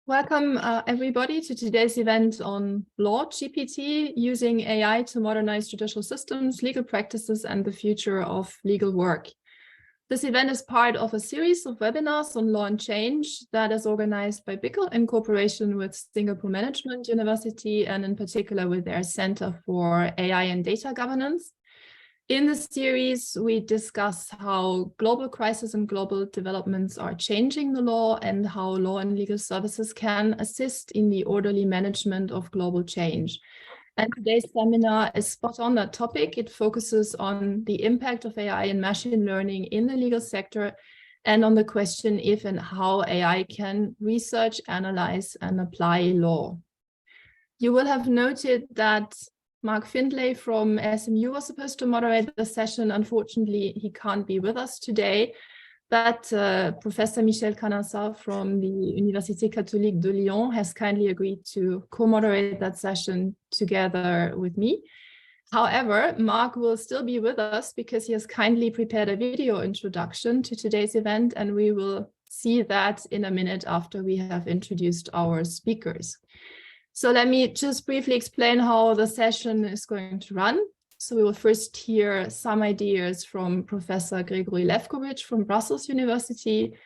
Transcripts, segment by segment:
Welcome, everybody, to today's event on LawGPT, using AI to modernize judicial systems, legal practices, and the future of legal work. This event is part of a series of webinars on law and change that is organized by BICL in cooperation with Singapore Management University, and in particular with their Center for AI and Data Governance. In this series, we discuss how global crises and global developments are changing the law and how law and legal services can assist in the orderly management of global change. And today's seminar is spot on that topic. It focuses on the impact of AI and machine learning in the legal sector and on the question if and how AI can research, analyze, and apply law. You will have noted that Mark Findlay from SMU was supposed to moderate the session. Unfortunately, he can't be with us today, but Professor Michel Canassa from the Université Catholique de Lyon has kindly agreed to co-moderate that session together with me. However, Mark will still be with us because he has kindly prepared a video introduction to today's event, and we will see that in a minute after we have introduced our speakers. So let me just briefly explain how the session is going to run. So we will first hear some ideas from Professor Gregory Lefkovich from Brussels University,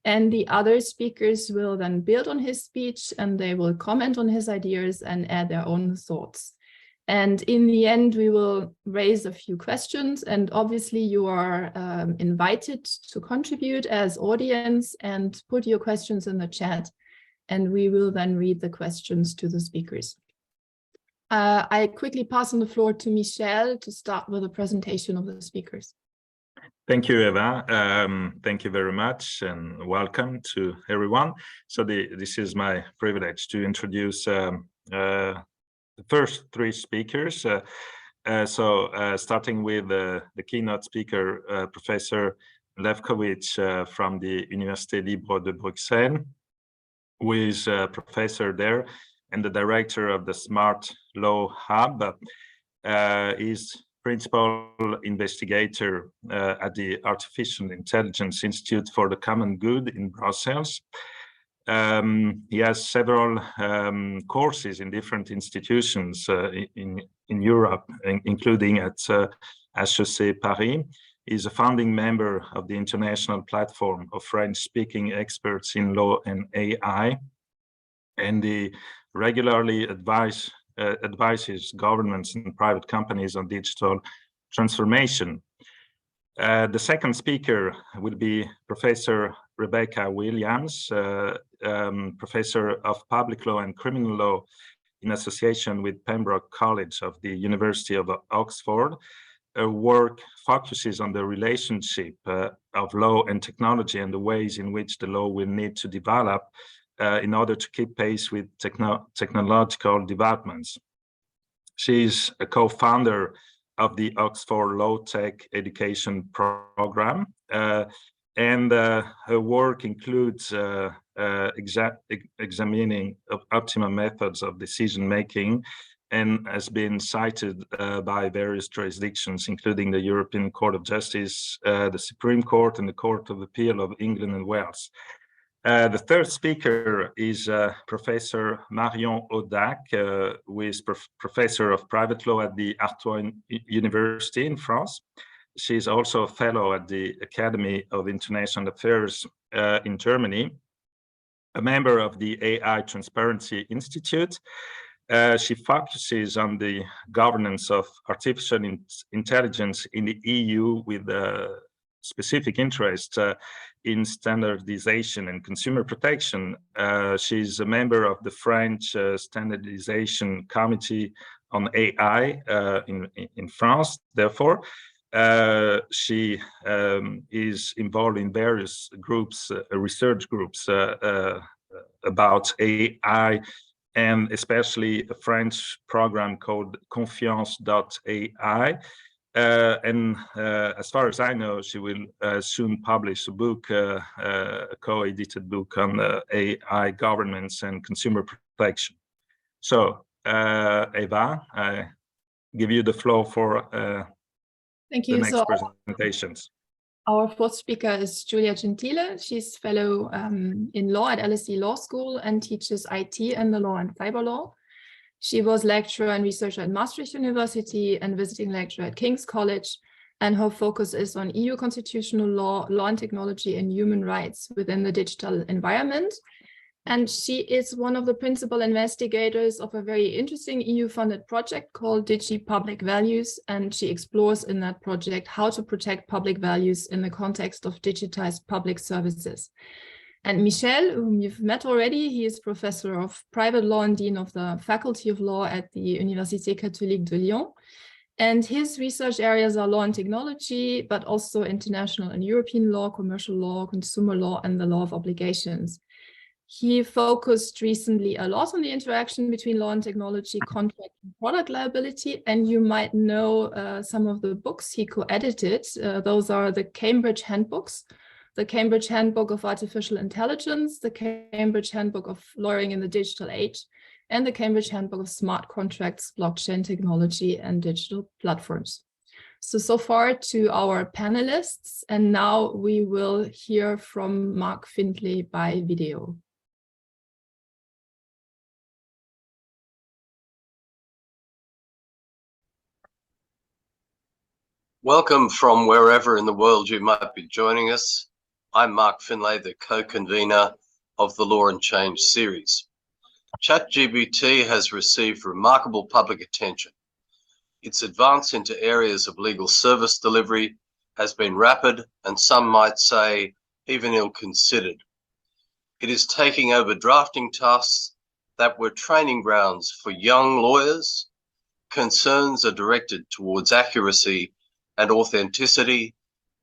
and the other speakers will then build on his speech and they will comment on his ideas and add their own thoughts. And in the end, we will raise a few questions, and obviously you are invited to contribute as audience and put your questions in the chat. And we will then read the questions to the speakers. I quickly pass on the floor to Michel to start with a presentation of the speakers. Thank you, Eva. Thank you very much and welcome to everyone. So this is my privilege to introduce the first three speakers. Starting with the keynote speaker, Professor Lefkovich from the Université Libre de Bruxelles, who is a professor there and the director of the Smart Law Hub. Is principal investigator at the Artificial Intelligence Institute for the Common Good in Brussels. He has several courses in different institutions in Europe, including at HEC Paris. He's a founding member of the International Platform of French-speaking experts in law and AI, and he regularly advises governments and private companies on digital transformation. The second speaker will be Professor Rebecca Williams, Professor of Public Law and Criminal Law in association with Pembroke College of the University of Oxford. Her work focuses on the relationship of law and technology and the ways in which the law will need to develop in order to keep pace with technological developments. She is a co-founder of the Oxford Law Tech Education Program, and her work includes examining optimal methods of decision-making, and has been cited by various jurisdictions, including the European Court of Justice, the Supreme Court, and the Court of Appeal of England and Wales. The third speaker is Professor Marion Hudak, who is Professor of Private Law at the Artois University in France. She is also a fellow at the Academy of International Affairs in Germany, a member of the AI Transparency Institute. She focuses on the governance of artificial intelligence in the EU with specific interest in standardization and consumer protection. She's a member of the French Standardization Committee on AI in France. Therefore, she is involved in various groups, research groups about AI, and especially a French program called Confiance.ai. As far as I know, she will soon publish a book, a co-edited book on AI governance and consumer protection. So, Eva, I give you the floor for Thank you. the next presentations. Our fourth speaker is Julia Gentile. She's fellow in law at LSE Law School and teaches IT and the law and cyber law. She was lecturer and researcher at Maastricht University and visiting lecturer at King's College. And her focus is on EU constitutional law, law and technology, and human rights within the digital environment. And she is one of the principal investigators of a very interesting EU-funded project called Digi Public Values. And she explores in that project how to protect public values in the context of digitized public services. And Michel, whom you've met already, he is professor of private law and dean of the Faculty of Law at the Université Catholique de Lyon. And his research areas are law and technology, but also international and European law, commercial law, consumer law, and the law of obligations. He focused recently a lot on the interaction between law and technology, contract and product liability. And you might know some of the books he co-edited. Those are the Cambridge Handbooks, the Cambridge Handbook of Artificial Intelligence, the Cambridge Handbook of Lawyering in the Digital Age, and the Cambridge Handbook of Smart Contracts, Blockchain Technology, and Digital Platforms. So far to our panelists, and now we will hear from Mark Findlay by video. Welcome from wherever in the world you might be joining us. I'm Mark Findlay, the co-convener of the Law and Change series. ChatGPT has received remarkable public attention. Its advance into areas of legal service delivery has been rapid and some might say even ill-considered. It is taking over drafting tasks that were training grounds for young lawyers. Concerns are directed towards accuracy and authenticity,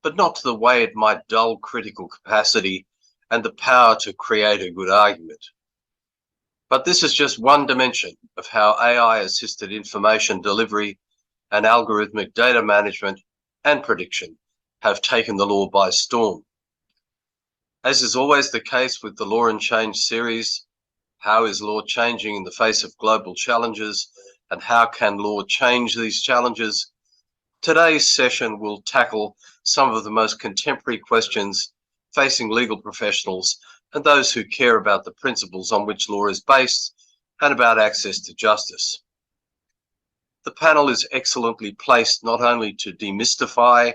but not to the way it might dull critical capacity and the power to create a good argument. But this is just one dimension of how AI-assisted information delivery and algorithmic data management and prediction have taken the law by storm. As is always the case with the Law and Change series, how is law changing in the face of global challenges, and how can law change these challenges? Today's session will tackle some of the most contemporary questions facing legal professionals and those who care about the principles on which law is based and about access to justice. The panel is excellently placed not only to demystify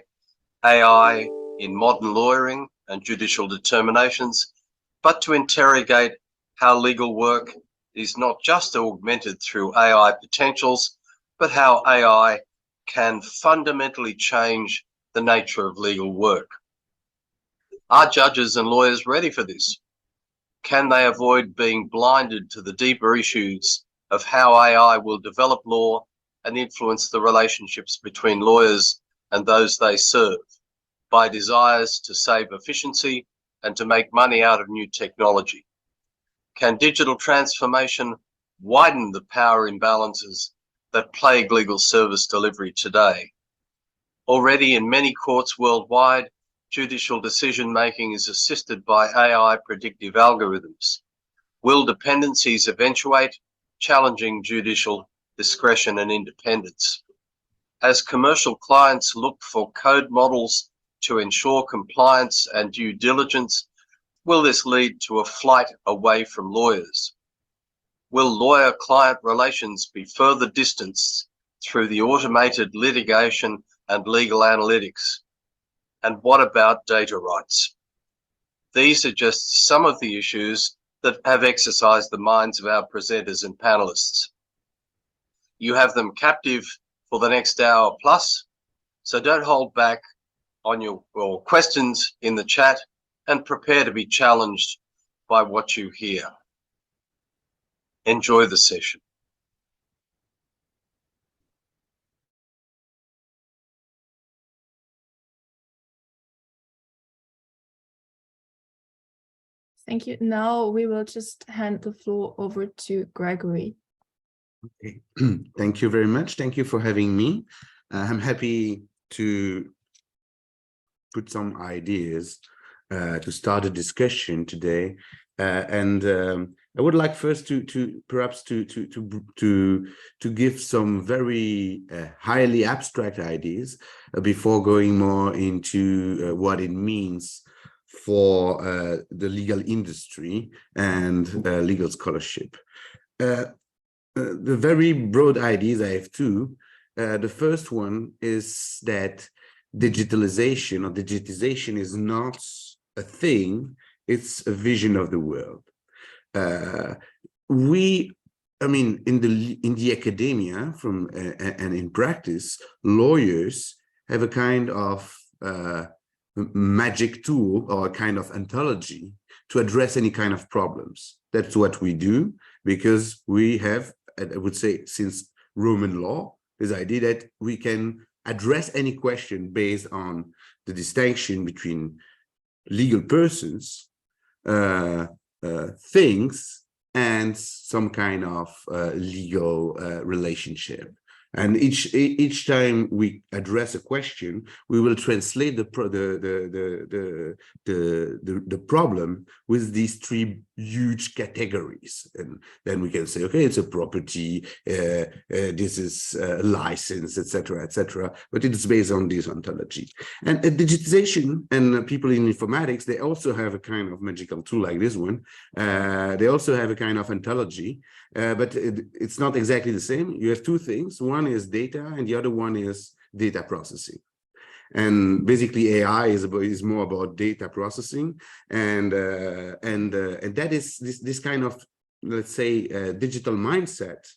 AI in modern lawyering and judicial determinations, but to interrogate how legal work is not just augmented through AI potentials, but how AI can fundamentally change the nature of legal work. Are judges and lawyers ready for this? Can they avoid being blinded to the deeper issues of how AI will develop law and influence the relationships between lawyers and those they serve by desires to save efficiency and to make money out of new technology? Can digital transformation widen the power imbalances that plague legal service delivery today? Already in many courts worldwide, judicial decision-making is assisted by AI predictive algorithms. Will dependencies eventuate, challenging judicial discretion and independence? As commercial clients look for code models to ensure compliance and due diligence, will this lead to a flight away from lawyers? Will lawyer-client relations be further distanced through the automated litigation and legal analytics? And what about data rights? These are just some of the issues that have exercised the minds of our presenters and panelists. You have them captive for the next hour plus, so don't hold back on your questions in the chat and prepare to be challenged by what you hear. Enjoy the session. Thank you. Now we will just hand the floor over to Gregory. Okay. Thank you very much. Thank you for having me. I'm happy to put some ideas to start a discussion today. I would like first to perhaps to give some very highly abstract ideas before going more into what it means for the legal industry and legal scholarship. The very broad ideas, I have two. The first one is that digitalization or digitization is not a thing, it's a vision of the world. I mean, in the academia and in practice, lawyers have a kind of magic tool or a kind of ontology to address any kind of problems. That's what we do, because we have, I would say, since Roman law, this idea that we can address any question based on the distinction between legal persons, things, and some kind of legal relationship. And each time we address a question, we will translate the problem with these three huge categories, and then we can say, okay, it's a property, this is a license, etc., etc. But it's based on this ontology. And digitization and people in informatics, they also have a kind of magical tool like this one. They also have a kind of ontology, but it's not exactly the same. You have two things. One is data, and the other one is data processing. And basically, AI is more about data processing, and that is this kind of, let's say, digital mindset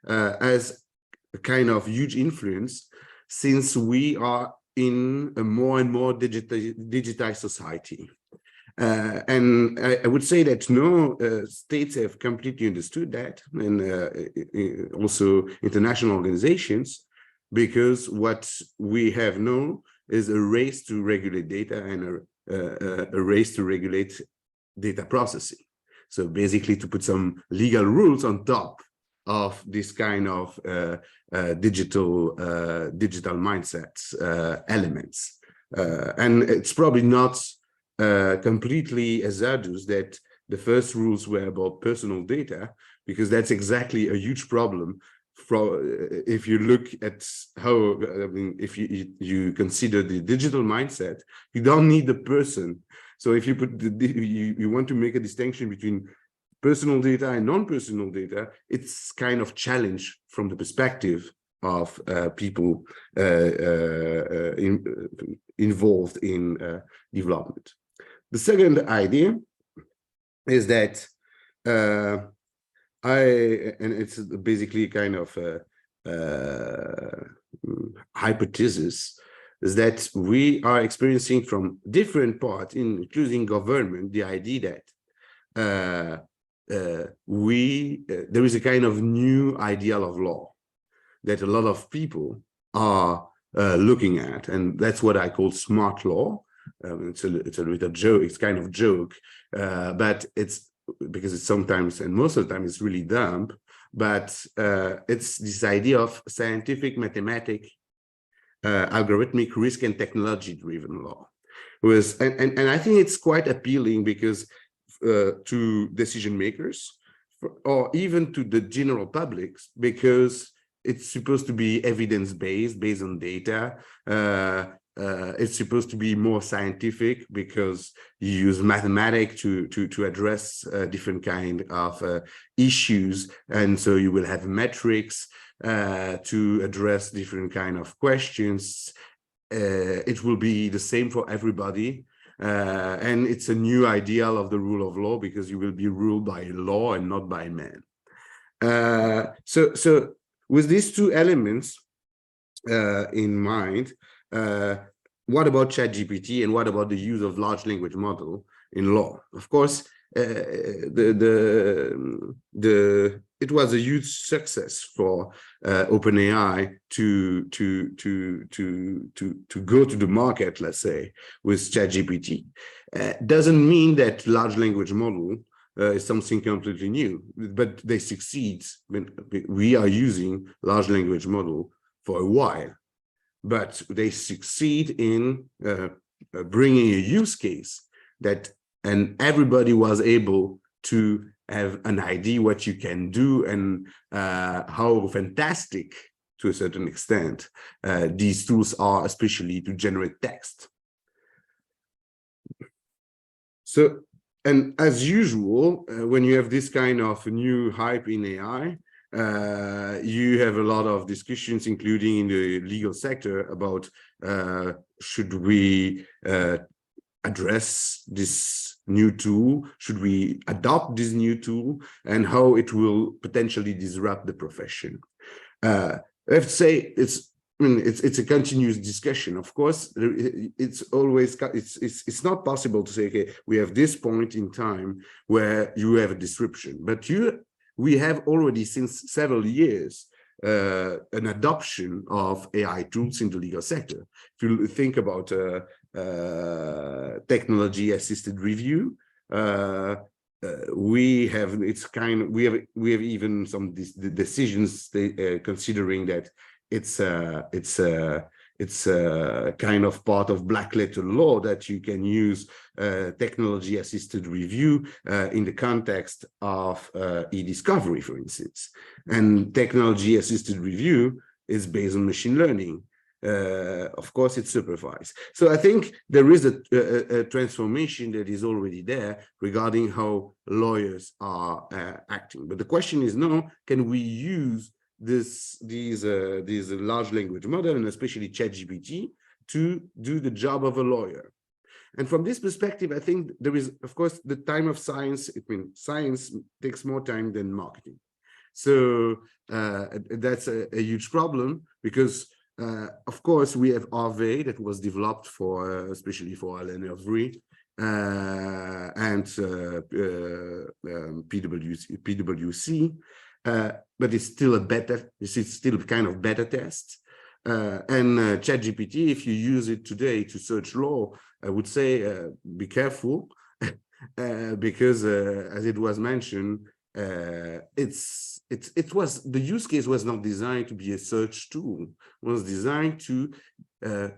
has a kind of huge influence, since we are in a more and more digitized society. And I would say that no states have completely understood that, and also international organizations, because what we have now is a race to regulate data and a race to regulate data processing. So basically to put some legal rules on top of this kind of digital mindsets elements. And it's probably not completely hazardous that the first rules were about personal data, because that's exactly a huge problem. If you look at how, I mean, if you consider the digital mindset, you don't need the person. So if you put you want to make a distinction between personal data and non-personal data, it's kind of challenge from the perspective of people involved in development. The second idea is that and it's basically kind of hypothesis, is that we are experiencing from different parts, including government, the idea that there is a kind of new ideal of law that a lot of people are looking at, and that's what I call smart law. It's a little joke, it's kind of joke, but it's because it's sometimes, and most of the time, it's really dumb, but it's this idea of scientific, mathematic, algorithmic, risk and technology driven law. And I think it's quite appealing, because to decision makers, or even to the general public, because it's supposed to be evidence-based, based on data. It's supposed to be more scientific, because you use mathematics to address different kind of issues, and so you will have metrics to address different kind of questions. It will be the same for everybody, and it's a new ideal of the rule of law, because you will be ruled by law and not by man. So with these two elements in mind, what about ChatGPT, and what about the use of large language model in law? Of course, it was a huge success for OpenAI to go to the market, let's say, with ChatGPT. Doesn't mean that large language model is something completely new, but they succeed. We are using large language model for a while, but they succeed in bringing a use case that, and everybody was able to have an idea what you can do and how fantastic, to a certain extent, these tools are, especially to generate text. So, and as usual, when you have this kind of new hype in AI, you have a lot of discussions, including in the legal sector, about should we address this new tool, should we adopt this new tool, and how it will potentially disrupt the profession. I have to say it's a continuous discussion. Of course, it's always it's not possible to say, okay, we have this point in time where you have a disruption, but we have already since several years an adoption of AI tools in the legal sector. If you think about technology assisted review, we have even some decisions considering that it's a kind of part of black letter law that you can use technology assisted review in the context of e-discovery, for instance. And technology assisted review is based on machine learning. Of course, it's supervised. So I think there is a transformation that is already there regarding how lawyers are acting. But the question is, no, can we use these large language model, and especially ChatGPT, to do the job of a lawyer? And from this perspective, I think there is, of course, the time of science. I mean, science takes more time than marketing. So that's a huge problem, because of course, we have RV that was developed for, especially for Alain Hervry, and PwC, but it's still it's still kind of beta test. And ChatGPT, if you use it today to search law, I would say be careful, because as it was mentioned, the use case was not designed to be a search tool. It was designed to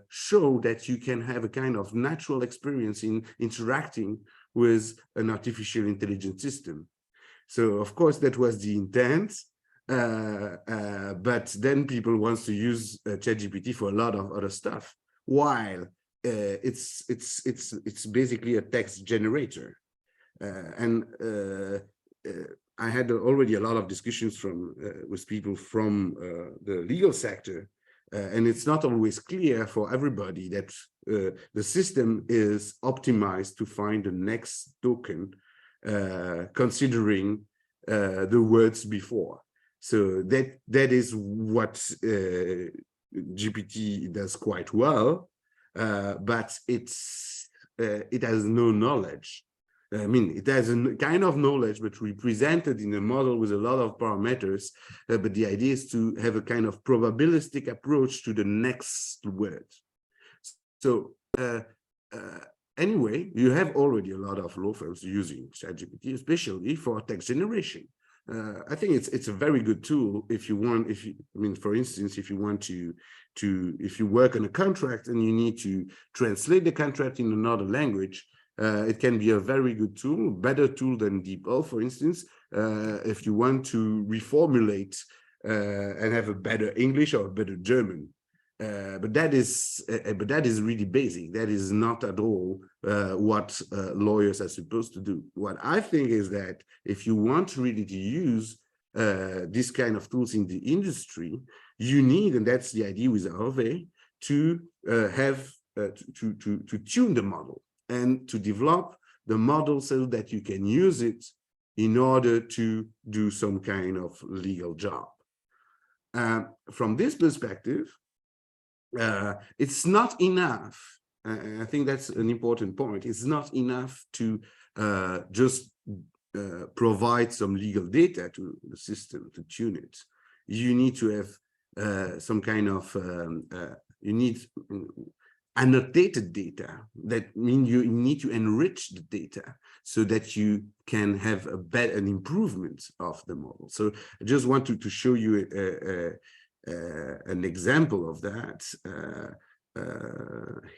show that you can have a kind of natural experience in interacting with an artificial intelligence system. So of course that was the intent, but then people want to use ChatGPT for a lot of other stuff, while it's basically a text generator. I had already a lot of discussions with people from the legal sector, and it's not always clear for everybody that the system is optimized to find the next token, considering the words before. So that is what GPT does quite well, but it has no knowledge. I mean, it has a kind of knowledge, but represented in a model with a lot of parameters. But the idea is to have a kind of probabilistic approach to the next word. So anyway, you have already a lot of law firms using ChatGPT, especially for text generation. I think it's a very good tool if you want. I mean, for instance, if you want if you work on a contract and you need to translate the contract in another language. It can be a very good tool, better tool than DeepL, for instance, if you want to reformulate and have a better English or a better German. But that is really basic. That is not at all what lawyers are supposed to do. What I think is that if you want really to use this kind of tools in the industry, you need, and that's the idea with Arve, to to tune the model, and to develop the model so that you can use it in order to do some kind of legal job. From this perspective, it's not enough. I think that's an important point. It's not enough to just provide some legal data to the system to tune it. You need to have some kind of, you need annotated data. That means you need to enrich the data so that you can have an improvement of the model. So I just wanted to show you an example of that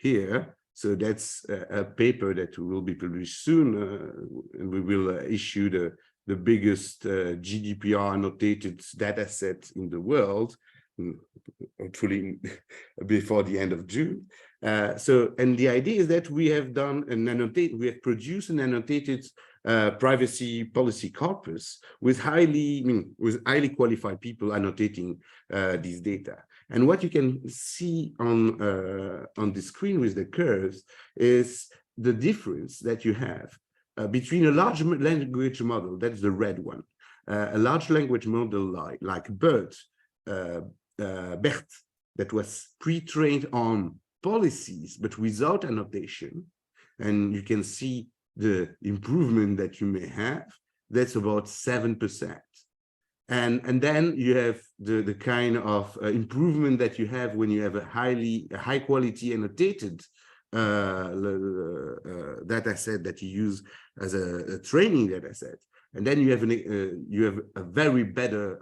here. So that's a paper that will be published soon, and we will issue the biggest GDPR annotated data set in the world, hopefully before the end of June. And the idea is that we have produced an annotated privacy policy corpus with highly qualified people annotating these data. And what you can see on the screen with the curves is the difference that you have between a large language model, that's the red one, a large language model like BERT, that was pre-trained on policies but without annotation, and you can see the improvement that you may have. That's about 7%. And then you have the kind of improvement that you have when you have a high quality annotated data set that you use as a training data set. And then you have a very better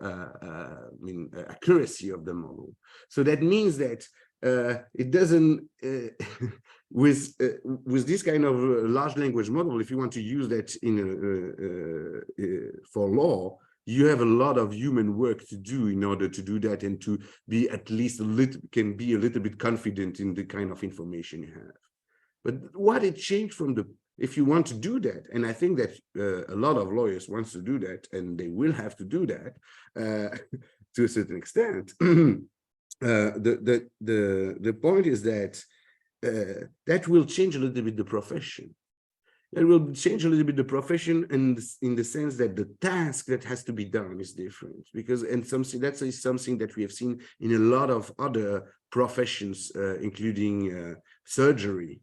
accuracy of the model. So that means that it doesn't with this kind of large language model, if you want to use that for law, you have a lot of human work to do in order to do that, and to be at least a little bit confident in the kind of information you have. But what it changed from if you want to do that, and I think that a lot of lawyers want to do that, and they will have to do that to a certain extent. The point is that that will change a little bit the profession. It will change a little bit the profession, and in the sense that the task that has to be done is different, because that is something that we have seen in a lot of other professions, including surgery.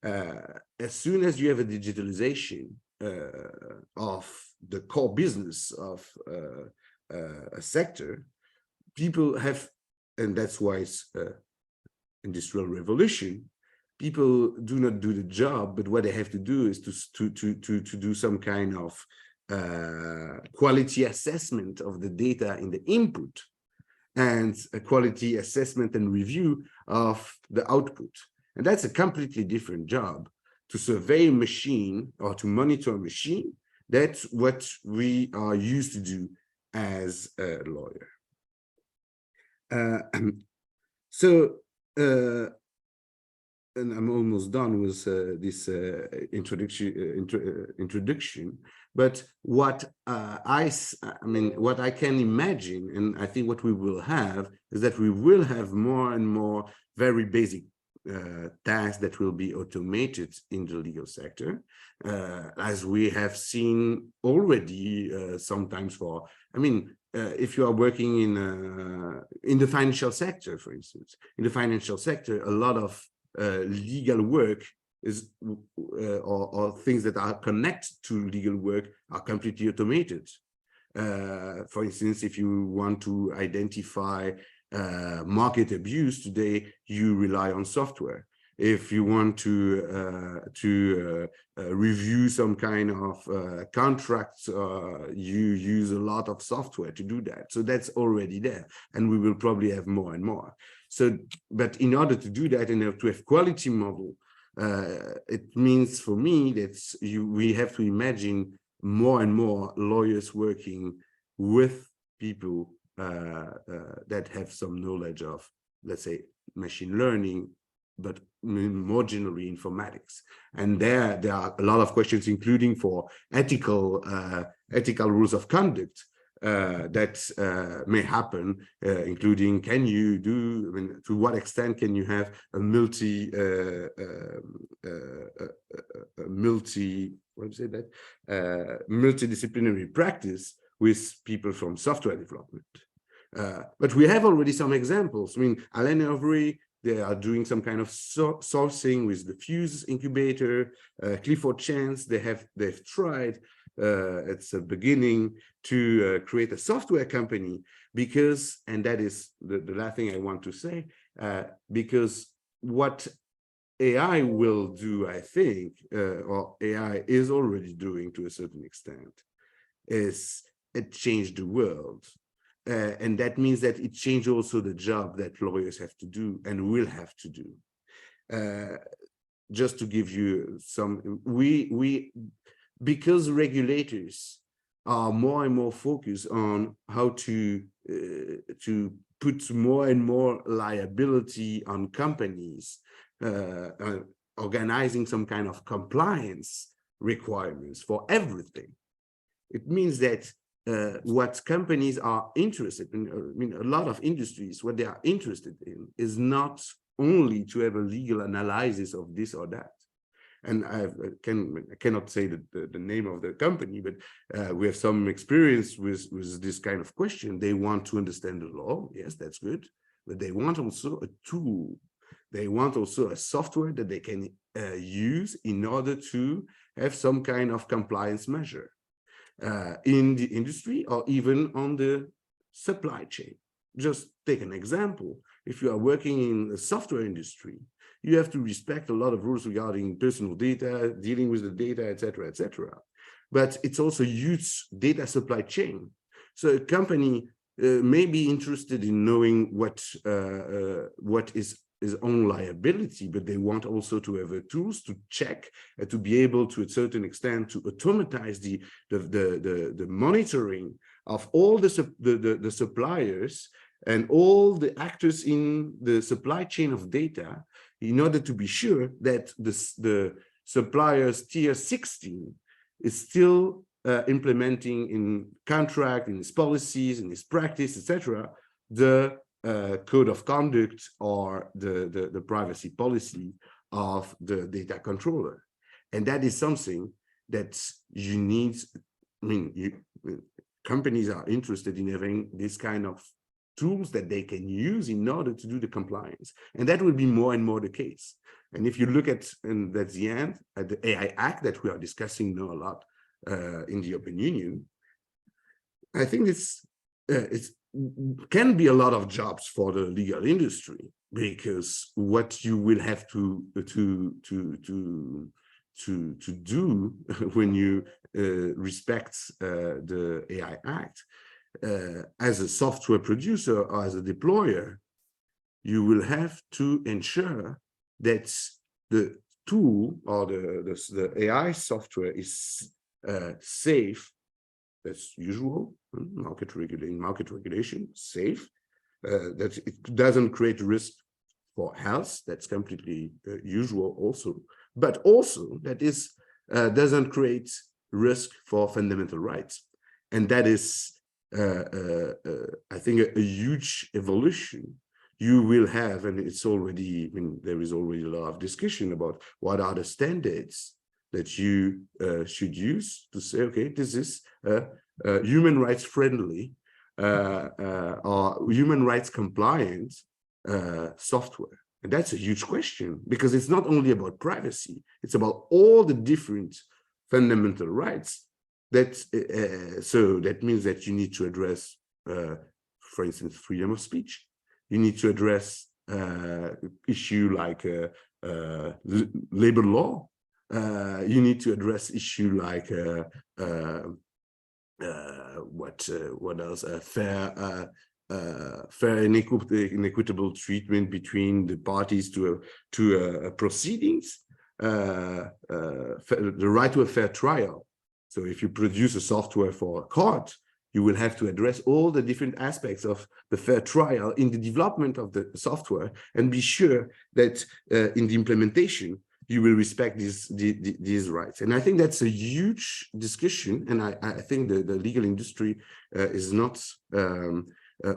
As soon as you have a digitalization of the core business of a sector, people have, and that's why it's industrial revolution. People do not do the job, but what they have to do is to do some kind of quality assessment of the data in the input, and a quality assessment and review of the output. And that's a completely different job. To survey a machine or to monitor a machine, that's what we are used to do as a lawyer. And I'm almost done with this introduction. But what what I can imagine, and I think what we will have, is that we will have more and more very basic tasks that will be automated in the legal sector, as we have seen already sometimes for, if you are working in the financial sector, for instance. In the financial sector, a lot of legal work is or things that are connected to legal work are completely automated. For instance, if you want to identify market abuse today, you rely on software. If you want to review some kind of contracts, you use a lot of software to do that. So that's already there, and we will probably have more and more. So, but in order to do that and to have quality model, it means for me that we have to imagine more and more lawyers working with people that have some knowledge of, let's say, machine learning, but more generally informatics. And there are a lot of questions, including for ethical rules of conduct that may happen, including can you do, to what extent can you have a multidisciplinary practice with people from software development. But we have already some examples. Alain Overy, they are doing some kind of sourcing with the Fuse incubator. Clifford Chance, they've tried at the beginning to create a software company, because, and that is the last thing I want to say, because what AI will do, I think, or AI is already doing to a certain extent, is it changed the world. And that means that it changed also the job that lawyers have to do and will have to do. Just to give you some, because regulators are more and more focused on how to put more and more liability on companies, organizing some kind of compliance requirements for everything. It means that what companies are interested in, I mean, a lot of industries, what they are interested in is not only to have a legal analysis of this or that. And I cannot say the name of the company, but we have some experience with this kind of question. They want to understand the law. Yes, that's good. But they want also a tool. They want also a software that they can use in order to have some kind of compliance measure in the industry or even on the supply chain. Just take an example. If you are working in the software industry, you have to respect a lot of rules regarding personal data, dealing with the data, etc., etc. But it's also huge data supply chain. So a company may be interested in knowing what is his own liability, but they want also to have tools to check and to be able to a certain extent to automatize the monitoring of all the suppliers and all the actors in the supply chain of data, in order to be sure that the supplier's tier 16 is still implementing in contract, in its policies, in its practice, etc., the code of conduct or the privacy policy of the data controller. And that is something that you need. I mean, companies are interested in having this kind of tools that they can use in order to do the compliance. And that will be more and more the case. And if you look at, and that's the end, at the AI Act that we are discussing now a lot in the European Union, I think it's can be a lot of jobs for the legal industry, because what you will have to do when you respect the AI Act as a software producer or as a deployer, you will have to ensure that the tool or the AI software is safe. That's usual, market regulation, safe, that it doesn't create risk for health. That's completely usual also, but also that is doesn't create risk for fundamental rights. And that is, I think, a huge evolution you will have. And it's already, I mean, there is already a lot of discussion about what are the standards that you should use to say, okay, this is human rights friendly or human rights compliant software. And that's a huge question, because it's not only about privacy, it's about all the different fundamental rights. That so that means that you need to address, for instance, freedom of speech. You need to address issue like labor law. You need to address issue like what else? Fair and equitable treatment between the parties to proceedings. The right to a fair trial. So if you produce a software for a court, you will have to address all the different aspects of the fair trial in the development of the software, and be sure that in the implementation, you will respect these rights. And I think that's a huge discussion. And I think the legal industry is not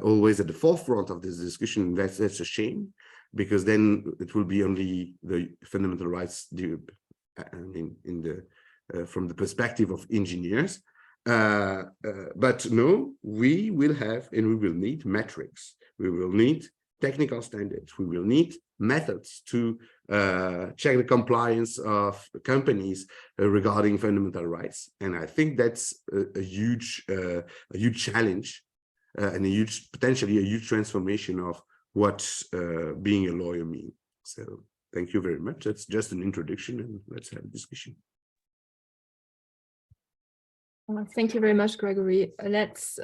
always at the forefront of this discussion. That's a shame, because then it will be only the fundamental rights from the perspective of engineers. But no, we will have and we will need metrics. We will need technical standards. We will need methods to check the compliance of companies regarding fundamental rights. And I think that's a huge challenge and potentially a huge transformation of what being a lawyer means. So thank you very much. That's just an introduction, and let's have a discussion. Thank you very much, Gregory. Let's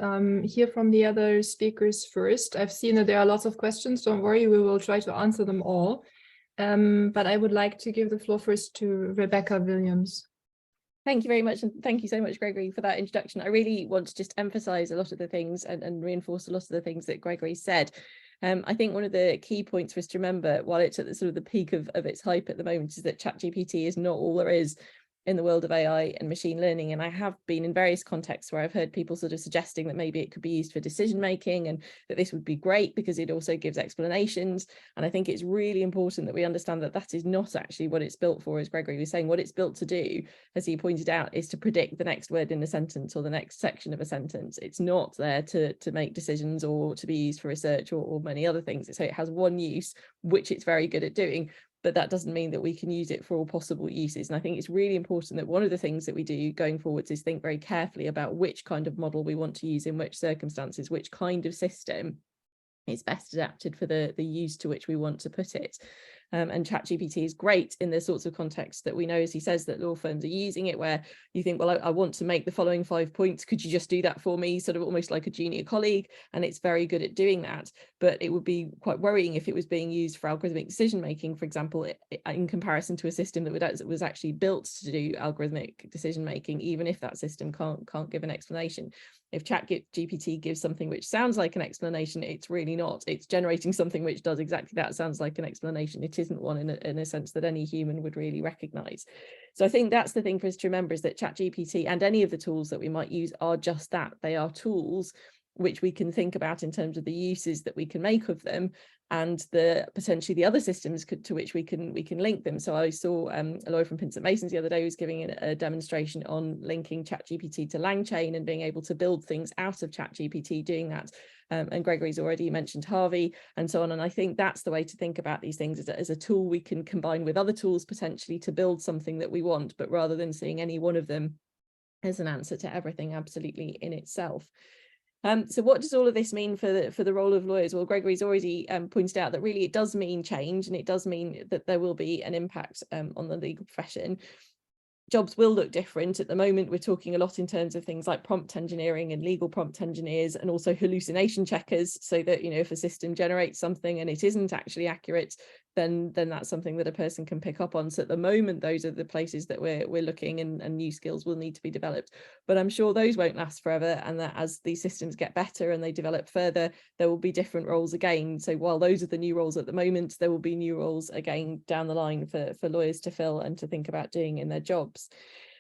hear from the other speakers first. I've seen that there are lots of questions. Don't worry, we will try to answer them all. But I would like to give the floor first to Rebecca Williams. Thank you very much. And thank you so much, Gregory, for that introduction. I really want to just emphasize a lot of the things and reinforce a lot of the things that Gregory said. I think one of the key points for us to remember, while it's at the sort of the peak of its hype at the moment, is that ChatGPT is not all there is in the world of AI and machine learning. And I have been in various contexts where I've heard people sort of suggesting that maybe it could be used for decision making, and that this would be great because it also gives explanations. And I think it's really important that we understand that that is not actually what it's built for. As Gregory was saying, what it's built to do, as he pointed out, is to predict the next word in a sentence or the next section of a sentence. It's not there to make decisions or to be used for research or many other things. So it has one use, which it's very good at doing, but that doesn't mean that we can use it for all possible uses. And I think it's really important that one of the things that we do going forwards is think very carefully about which kind of model we want to use in which circumstances, which kind of system is best adapted for the use to which we want to put it. And ChatGPT is great in the sorts of contexts that we know, as he says, that law firms are using it, where you think, well, I want to make the following 5 points. Could you just do that for me? Sort of almost like a junior colleague. And it's very good at doing that. But it would be quite worrying if it was being used for algorithmic decision making, for example, in comparison to a system that was actually built to do algorithmic decision making, even if that system can't give an explanation. If ChatGPT gives something which sounds like an explanation, it's really not. It's generating something which does exactly that, sounds like an explanation. It isn't one in a sense that any human would really recognize. So I think that's the thing for us to remember, is that ChatGPT and any of the tools that we might use are just that. They are tools which we can think about in terms of the uses that we can make of them, and potentially the other systems to which we can link them. So I saw a lawyer from Pinsent Masons the other day who was giving a demonstration on linking ChatGPT to LangChain and being able to build things out of ChatGPT doing that. And Gregory's already mentioned Harvey and so on. And I think that's the way to think about these things, as a tool we can combine with other tools potentially to build something that we want, but rather than seeing any one of them as an answer to everything absolutely in itself. So what does all of this mean for the role of lawyers? Well, Gregory's already pointed out that really it does mean change, and it does mean that there will be an impact on the legal profession. Jobs will look different. At the moment, we're talking a lot in terms of things like prompt engineering and legal prompt engineers, and also hallucination checkers, so that, you know, if a system generates something and it isn't actually accurate, then that's something that a person can pick up on. So at the moment, those are the places that we're looking, and new skills will need to be developed. But I'm sure those won't last forever, and that as these systems get better and they develop further, there will be different roles again. So while those are the new roles at the moment, there will be new roles again down the line for lawyers to fill and to think about doing in their jobs.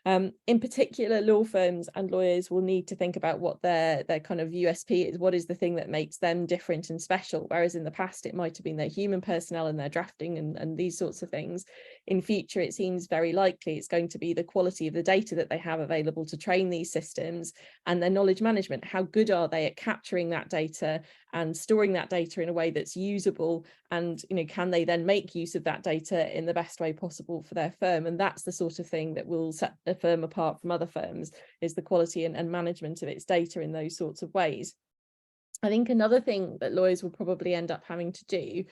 In particular, law firms and lawyers will need to think about what their kind of USP is. What is the thing that makes them different and special? Whereas in the past, it might have been their human personnel and their drafting and these sorts of things. In future, it seems very likely it's going to be the quality of the data that they have available to train these systems, and their knowledge management. How good are they at capturing that data and storing that data in a way that's usable? And, you know, can they then make use of that data in the best way possible for their firm? And that's the sort of thing that will set a firm apart from other firms, is the quality and management of its data in those sorts of ways. I think another thing that lawyers will probably end up having to do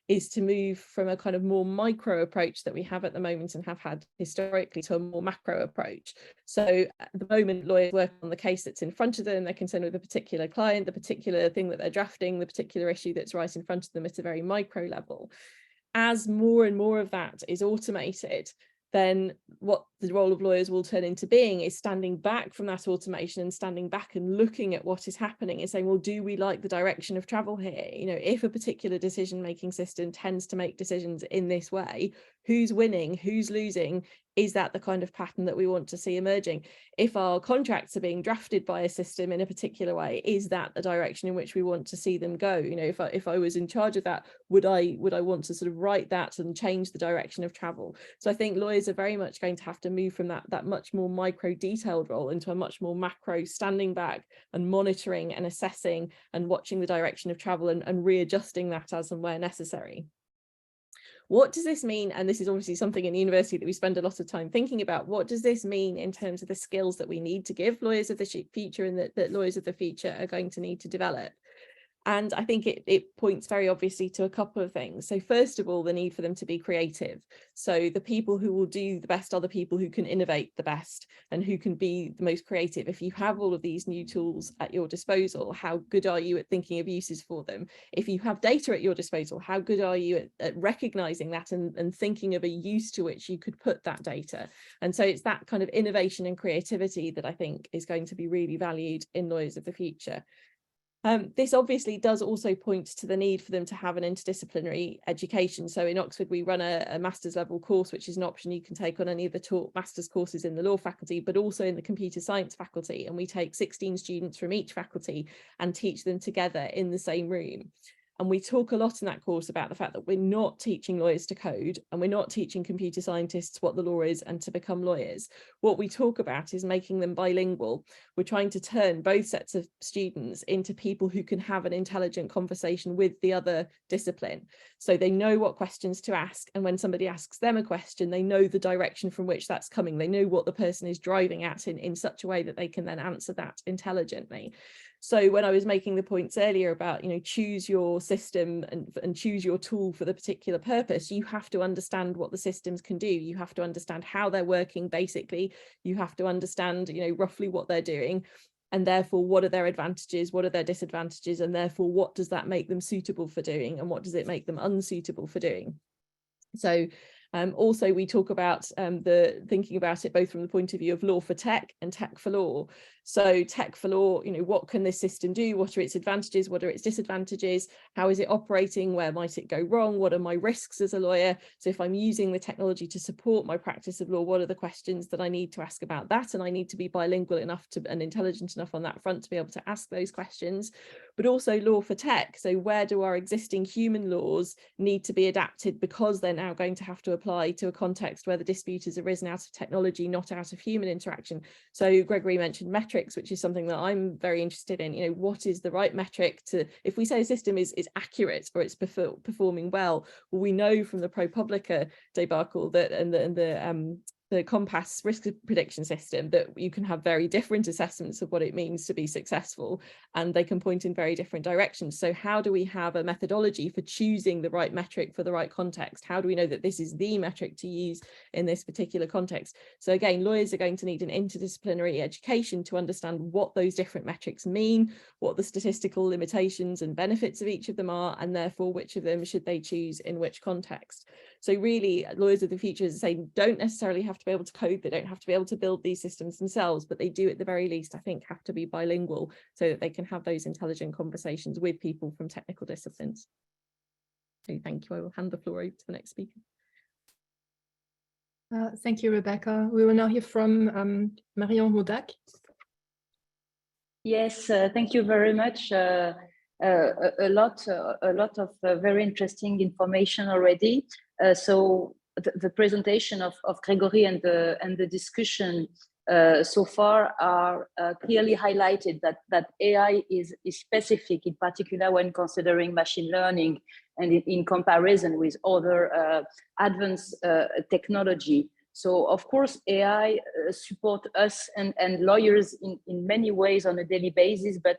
is to move from a kind of more micro approach that we have at the moment and have had historically to a more macro approach. So at the moment, lawyers work on the case that's in front of them. They're concerned with a particular client, the particular thing that they're drafting, the particular issue that's right in front of them at a very micro level. As more and more of that is automated, then what the role of lawyers will turn into being is standing back from that automation and standing back and looking at what is happening and saying, well, do we like the direction of travel here? You know, if a particular decision-making system tends to make decisions in this way, who's winning, who's losing? Is that the kind of pattern that we want to see emerging? If our contracts are being drafted by a system in a particular way, is that the direction in which we want to see them go? You know, if I was in charge of that, would I want to sort of write that and change the direction of travel? So I think lawyers are very much going to have to move from that much more micro detailed role into a much more macro, standing back and monitoring and assessing and watching the direction of travel and readjusting that as and where necessary. What does this mean? And this is obviously something in the university that we spend a lot of time thinking about. What does this mean in terms of the skills that we need to give lawyers of the future and that lawyers of the future are going to need to develop? And I think it points very obviously to a couple of things. So first of all, the need for them to be creative. So the people who will do the best are the people who can innovate the best and who can be the most creative. If you have all of these new tools at your disposal, how good are you at thinking of uses for them? If you have data at your disposal, how good are you at recognizing that and thinking of a use to which you could put that data? And so it's that kind of innovation and creativity that I think is going to be really valued in lawyers of the future. This obviously does also point to the need for them to have an interdisciplinary education. So in Oxford, we run a master's level course, which is an option you can take on any of the taught master's courses in the law faculty, but also in the computer science faculty. And we take 16 students from each faculty and teach them together in the same room. And we talk a lot in that course about the fact that we're not teaching lawyers to code, and we're not teaching computer scientists what the law is and to become lawyers. What we talk about is making them bilingual. We're trying to turn both sets of students into people who can have an intelligent conversation with the other discipline. So they know what questions to ask. And when somebody asks them a question, they know the direction from which that's coming. They know what the person is driving at in such a way that they can then answer that intelligently. So when I was making the points earlier about, choose your system and choose your tool for the particular purpose, you have to understand what the systems can do. You have to understand how they're working basically. You have to understand, roughly what they're doing. And therefore, what are their advantages? What are their disadvantages? And therefore, what does that make them suitable for doing? And what does it make them unsuitable for doing? So also, we talk about thinking about it both from the point of view of law for tech and tech for law. So tech for law, what can this system do? What are its advantages? What are its disadvantages? How is it operating? Where might it go wrong? What are my risks as a lawyer? So if I'm using the technology to support my practice of law, what are the questions that I need to ask about that? And I need to be bilingual enough and intelligent enough on that front to be able to ask those questions. But also law for tech. So where do our existing human laws need to be adapted because they're now going to have to apply to a context where the dispute has arisen out of technology, not out of human interaction? So Gregory mentioned metrics, which is something that I'm very interested in. What is the right metric to, if we say a system is accurate or it's performing well, we know from the ProPublica debacle that and the Compass risk prediction system that you can have very different assessments of what it means to be successful, and they can point in very different directions. So how do we have a methodology for choosing the right metric for the right context? How do we know that this is the metric to use in this particular context? So again, lawyers are going to need an interdisciplinary education to understand what those different metrics mean, what the statistical limitations and benefits of each of them are, and therefore which of them should they choose in which context. So really, lawyers of the future, as I say, don't necessarily have to be able to code, they don't have to be able to build these systems themselves, but they do at the very least, I think, have to be bilingual so that they can have those intelligent conversations with people from technical disciplines. So thank you. I will hand the floor over to the next speaker. Thank you, Rebecca. We will now hear from Marion Hudak. Yes, thank you very much. A lot of very interesting information already. So the presentation of Gregory and the discussion so far are clearly highlighted that AI is specific, in particular when considering machine learning and in comparison with other advanced technology. So of course, AI support us and lawyers in many ways on a daily basis, but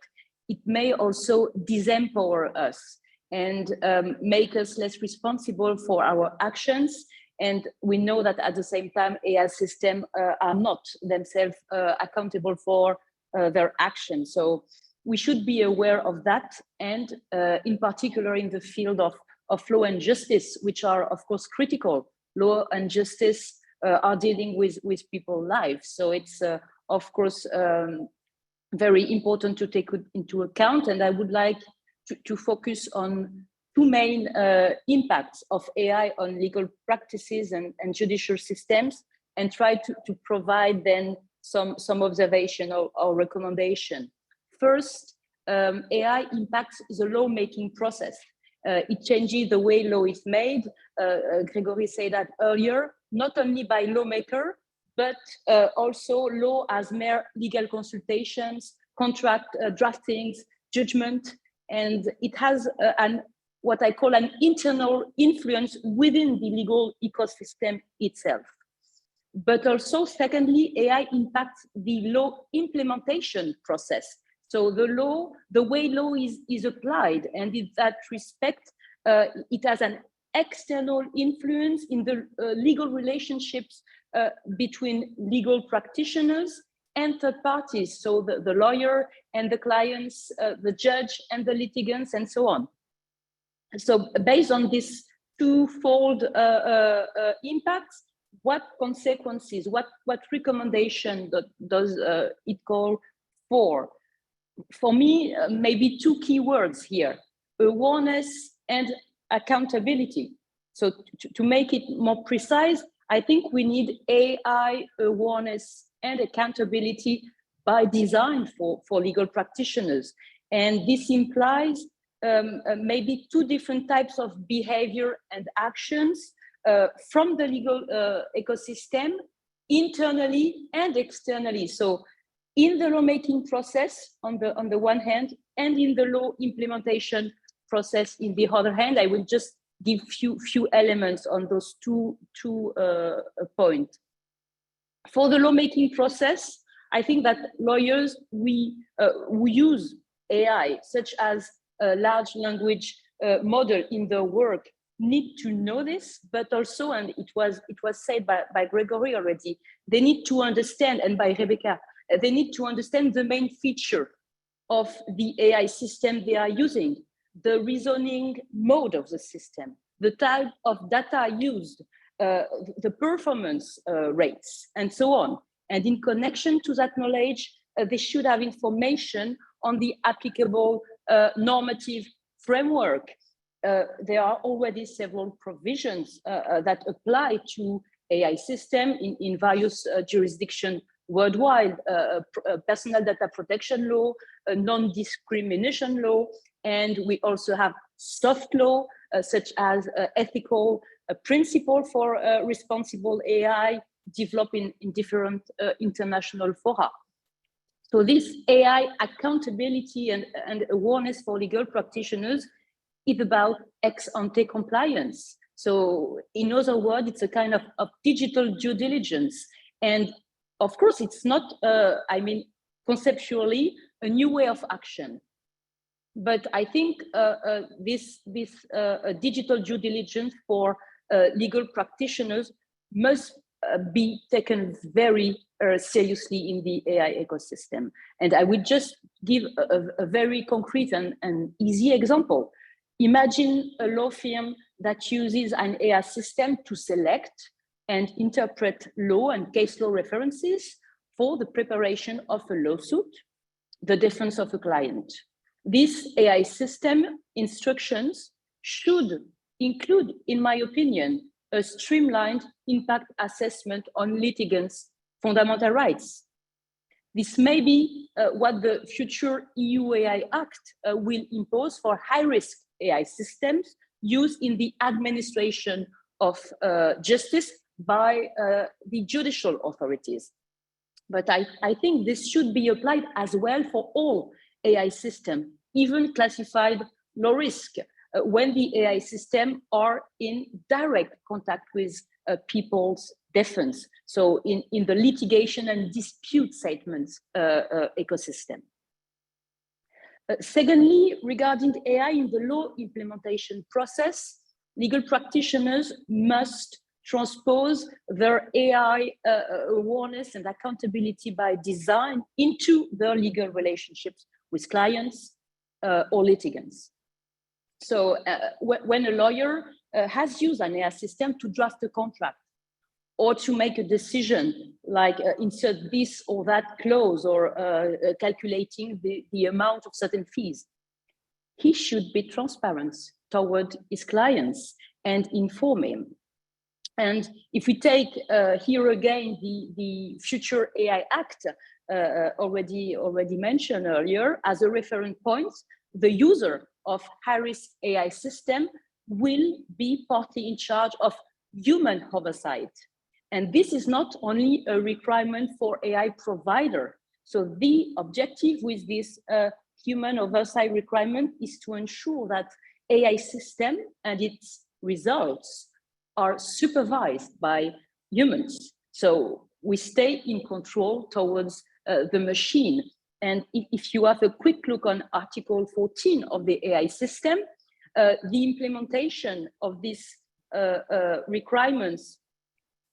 it may also disempower us and make us less responsible for our actions. And we know that at the same time, AI systems are not themselves accountable for their actions. So we should be aware of that. And in particular, in the field of law and justice, which are, of course, critical. Law and justice are dealing with people's lives. So it's, of course, very important to take into account. And I would like to focus on two main impacts of AI on legal practices and judicial systems, and try to provide then some observation or recommendation. First, AI impacts the lawmaking process. It changes the way law is made. Gregory said that earlier, not only by lawmaker, but also law as mere legal consultations, contract draftings, judgment, and it has what I call an internal influence within the legal ecosystem itself. But also, secondly, AI impacts the law implementation process. So the way law is applied, and in that respect, it has an external influence in the legal relationships between legal practitioners and third parties, so the lawyer and the clients, the judge and the litigants, and so on. So based on this twofold impacts, what consequences, what recommendation does it call for? For me, maybe two key words here: awareness and accountability. So to make it more precise, I think we need AI awareness and accountability by design for legal practitioners. And this implies maybe two different types of behavior and actions from the legal ecosystem, internally and externally. So in the lawmaking process on the one hand, and in the law implementation process in the other hand. I will just give few elements on those two points. For the lawmaking process, I think that lawyers, we use AI, such as a large language model in their work, need to know this, but also, and it was said by Gregory already, they need to understand, and by Rebecca, they need to understand the main feature of the AI system they are using, the reasoning mode of the system, the type of data used, the performance rates, and so on. And in connection to that knowledge, they should have information on the applicable normative framework. There are already several provisions that apply to AI system in various jurisdictions worldwide, personal data protection law, non-discrimination law, and we also have soft law, such as ethical principle for responsible AI developed in different international fora. So this AI accountability and awareness for legal practitioners is about ex-ante compliance. So in other words, it's a kind of digital due diligence. And of course, it's not, conceptually, a new way of action. But I think this digital due diligence for legal practitioners must be taken very seriously in the AI ecosystem. And I would just give a very concrete and easy example. Imagine a law firm that uses an AI system to select and interpret law and case law references for the preparation of a lawsuit, the defense of a client. This AI system instructions should include, in my opinion, a streamlined impact assessment on litigants' fundamental rights. This may be what the future EU AI Act will impose for high-risk AI systems used in the administration of justice by the judicial authorities. But I think this should be applied as well for all AI systems, even classified low risk, when the AI systems are in direct contact with people's defense. So in the litigation and dispute settlements ecosystem. Secondly, regarding AI in the law implementation process, legal practitioners must transpose their AI awareness and accountability by design into their legal relationships with clients or litigants. So when a lawyer has used an AI system to draft a contract or to make a decision like insert this or that clause or calculating the amount of certain fees, he should be transparent toward his clients and inform him. And if we take here again the future AI Act already mentioned earlier as a reference point, the user of high-risk AI system will be partly in charge of human oversight. And this is not only a requirement for AI provider. So the objective with this human oversight requirement is to ensure that AI system and its results are supervised by humans. So we stay in control towards the machine. And if you have a quick look on Article 14 of the AI system, the implementation of these requirements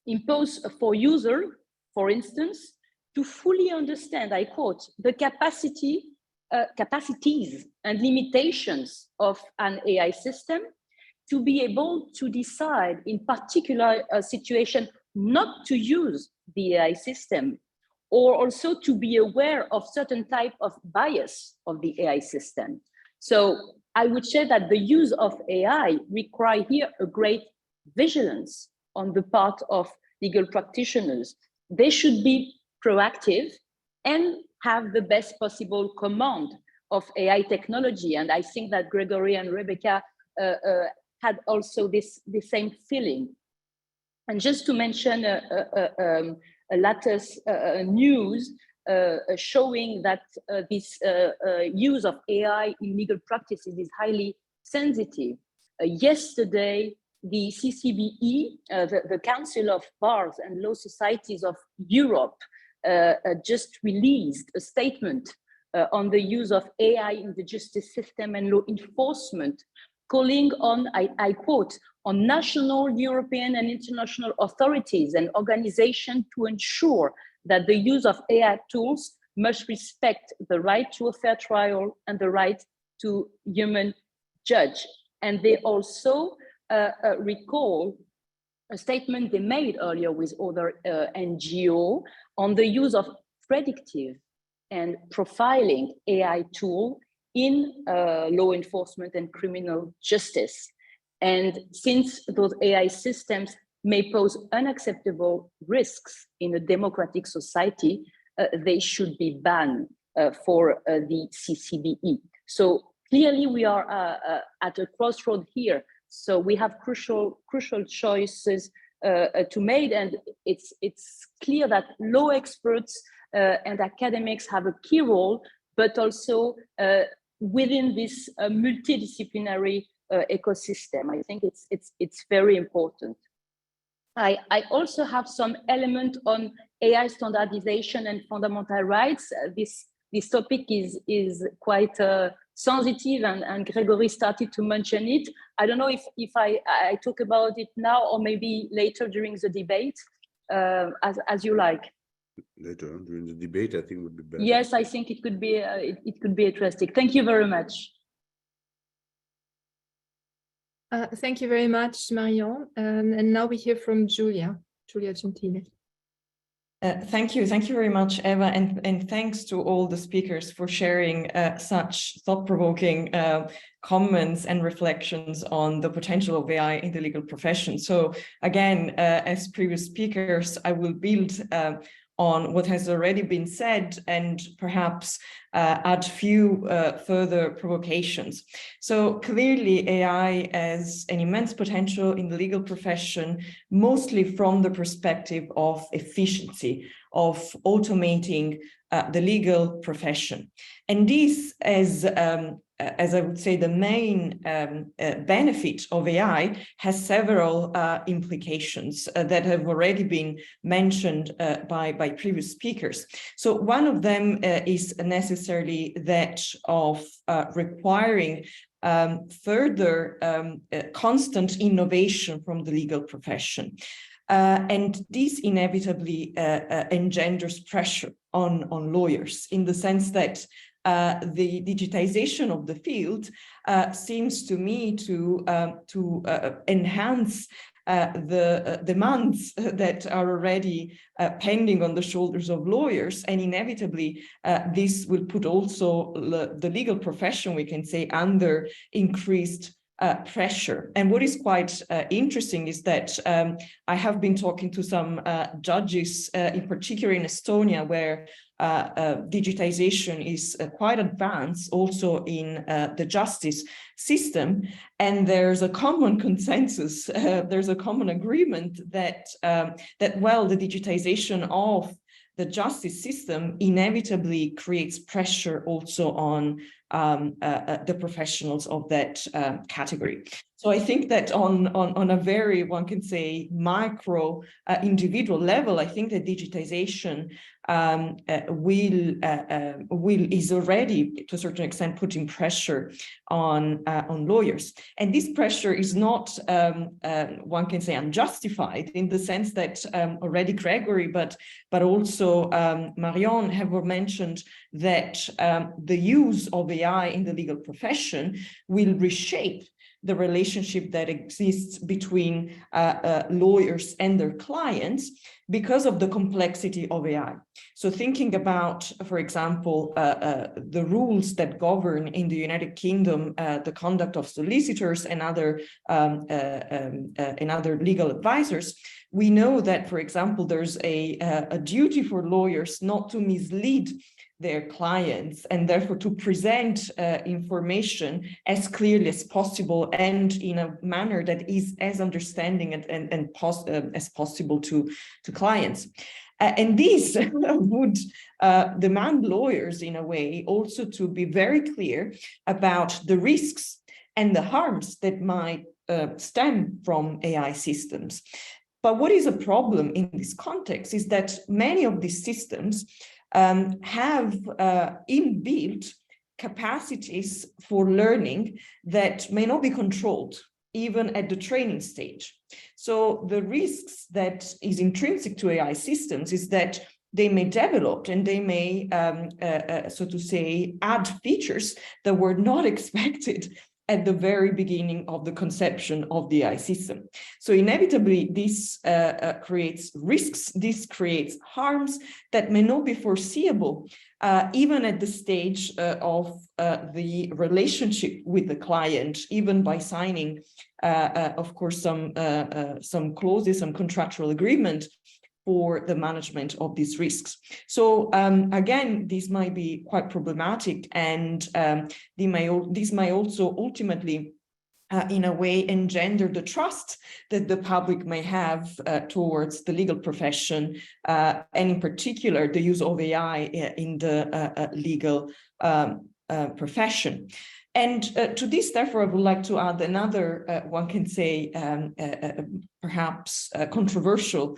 impose for user, for instance, to fully understand, I quote, the capacities and limitations of an AI system, to be able to decide in particular situation not to use the AI system, or also to be aware of certain type of bias of the AI system. So I would say that the use of AI require here a great vigilance on the part of legal practitioners. They should be proactive and have the best possible command of AI technology. And I think that Gregory and Rebecca had also the same feeling. And just to mention a latest news showing that this use of AI in legal practices is highly sensitive. Yesterday, the CCBE, the Council of Bars and Law Societies of Europe, just released a statement on the use of AI in the justice system and law enforcement, calling on, I quote, on national, European and international authorities and organizations to ensure that the use of AI tools must respect the right to a fair trial and the right to human judge. And they also recall a statement they made earlier with other NGO on the use of predictive and profiling AI tool in law enforcement and criminal justice. And since those AI systems may pose unacceptable risks in a democratic society, they should be banned for the CCBE. So clearly we are at a crossroad here. So we have crucial choices to make, and it's clear that law experts and academics have a key role, but also within this multidisciplinary ecosystem. I think it's very important. I also have some element on AI standardization and fundamental rights. This topic is quite sensitive, and Gregory started to mention it. I don't know if I talk about it now or maybe later during the debate, as you like. Later during the debate, I think would be better. Yes, I think it could be interesting. Thank you very much. Thank you very much, Marion. And now we hear from Giulia Gentile. Thank you very much, Eva, and thanks to all the speakers for sharing such thought-provoking comments and reflections on the potential of AI in the legal profession. So again, as previous speakers, I will build on what has already been said and perhaps add few further provocations. So clearly AI has an immense potential in the legal profession, mostly from the perspective of efficiency, of automating the legal profession. And this as I would say, the main benefit of AI has several implications that have already been mentioned by previous speakers. So one of them is necessarily that of requiring further constant innovation from the legal profession. And this inevitably engenders pressure on lawyers, in the sense that the digitization of the field seems to me to enhance the demands that are already pending on the shoulders of lawyers, and inevitably this will put also the legal profession, we can say, under increased pressure. And what is quite interesting is that I have been talking to some judges, in particular in Estonia, where digitization is quite advanced also in the justice system. And there's a common consensus, there's a common agreement that, well, the digitization of the justice system inevitably creates pressure also on the professionals of that category. So I think that on a very, one can say, micro individual level, I think that digitization is already to a certain extent putting pressure on lawyers, and this pressure is not one can say unjustified, in the sense that already Gregory but also Marion have mentioned that the use of AI in the legal profession will reshape the relationship that exists between lawyers and their clients because of the complexity of AI. So thinking about, for example, the rules that govern in the United Kingdom the conduct of solicitors and other legal advisors, we know that, for example, there's a duty for lawyers not to mislead their clients, and therefore to present information as clearly as possible and in a manner that is as understanding as possible to clients. And this would demand lawyers, in a way, also to be very clear about the risks and the harms that might stem from AI systems. But what is a problem in this context is that many of these systems have inbuilt capacities for learning that may not be controlled even at the training stage. So the risks that is intrinsic to AI systems is that they may develop and they may, so to say, add features that were not expected at the very beginning of the conception of the AI system. So inevitably, this creates risks, this creates harms that may not be foreseeable, even at the stage of the relationship with the client, even by signing, of course, some clauses, some contractual agreement for the management of these risks. So again, this might be quite problematic, and this may also ultimately, in a way, engender the trust that the public may have towards the legal profession, and in particular, the use of AI in the legal profession. And to this, therefore, I would like to add another, one can say, perhaps controversial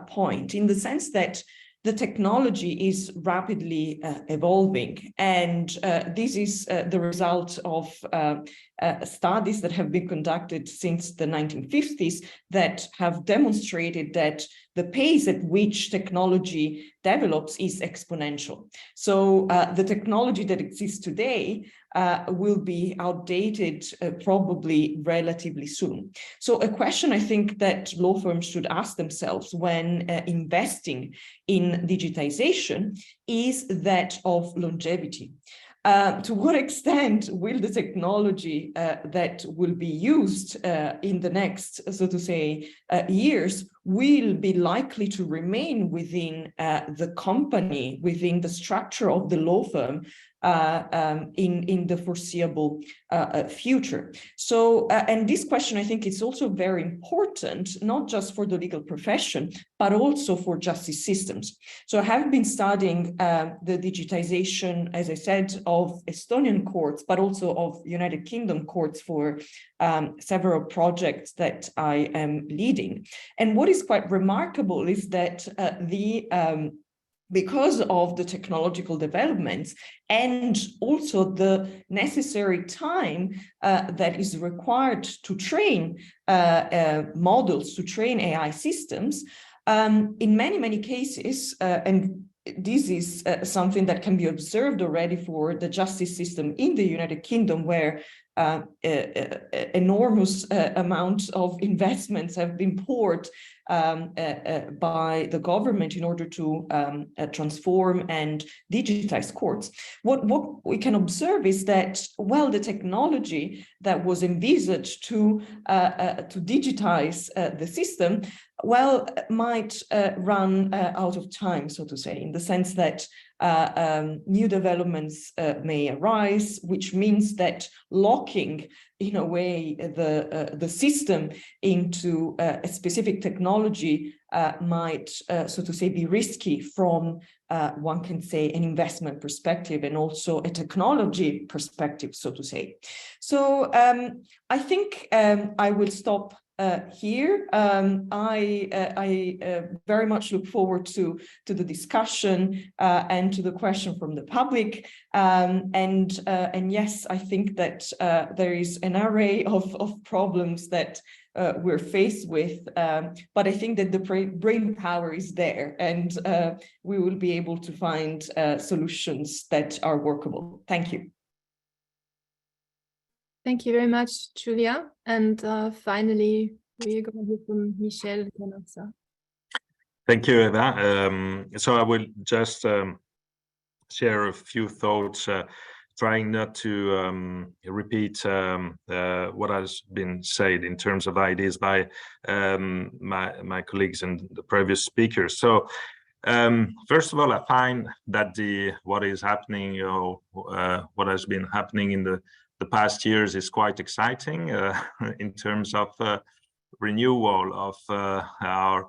point, in the sense that the technology is rapidly evolving, and this is the result of studies that have been conducted since the 1950s that have demonstrated that the pace at which technology develops is exponential. So the technology that exists today will be outdated probably relatively soon. So a question I think that law firms should ask themselves when investing in digitization is that of longevity. To what extent will the technology that will be used in the next, so to say, years will be likely to remain within the company, within the structure of the law firm in the foreseeable future. So, and this question, I think, is also very important, not just for the legal profession, but also for justice systems. So I have been studying the digitization, as I said, of Estonian courts, but also of United Kingdom courts for several projects that I am leading. And what is quite remarkable is that because of the technological developments and also the necessary time that is required to train models, to train AI systems, in many cases, and this is something that can be observed already for the justice system in the United Kingdom, where enormous amounts of investments have been poured by the government in order to transform and digitize courts. What we can observe is that, well, the technology that was envisaged to digitize the system, well, might run out of time, so to say, in the sense that new developments may arise, which means that locking, in a way, the system into a specific technology might, so to say, be risky from, one can say, an investment perspective and also a technology perspective, so to say. So I think I will stop here. I very much look forward to the discussion and to the question from the public. And yes, I think that there is an array of problems that we're faced with, but I think that the brain power is there, and we will be able to find solutions that are workable. Thank you. Thank you very much, Julia. And finally, we're going to hear from Michel Canossa. Thank you, Eva. So I will just share a few thoughts, trying not to repeat what has been said in terms of ideas by my colleagues and the previous speakers. So first of all, I find that what is happening, what has been happening in the past years is quite exciting in terms of renewal of our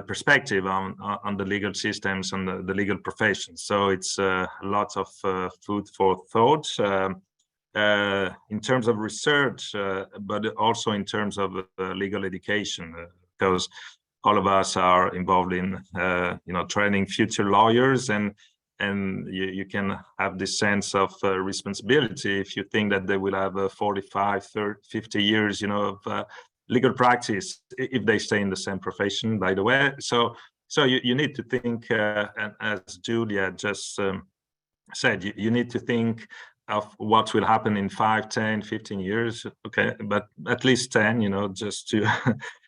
perspective on the legal systems and the legal profession. So it's a lot of food for thought in terms of research, but also in terms of legal education, because all of us are involved in training future lawyers, and you can have this sense of responsibility if you think that they will have 45, 30, 50 years, of legal practice if they stay in the same profession, by the way. So you need to think, and as Julia just said, you need to think of what will happen in 5, 10, 15 years, okay, but at least 10, just to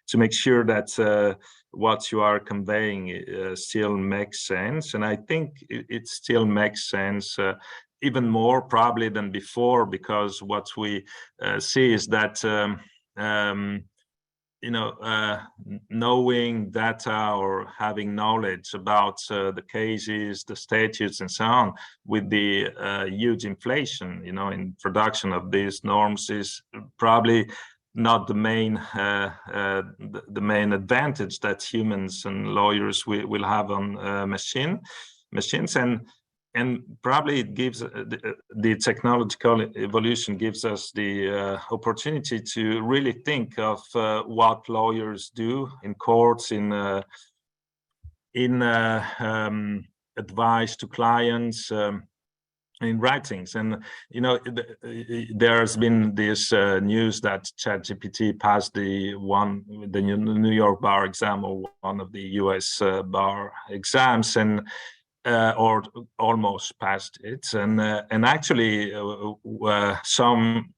to make sure that what you are conveying still makes sense. And I think it still makes sense even more probably than before, because what we see is that knowing data or having knowledge about the cases, the statutes, and so on, with the huge inflation, in production of these norms, is probably not the main advantage that humans and lawyers will have on machines, and probably it gives the technological evolution gives us the opportunity to really think of what lawyers do in courts, in advice to clients, in writings. And there's been this news that ChatGPT passed the New York bar exam, or one of the US bar exams, and or almost passed it, and actually some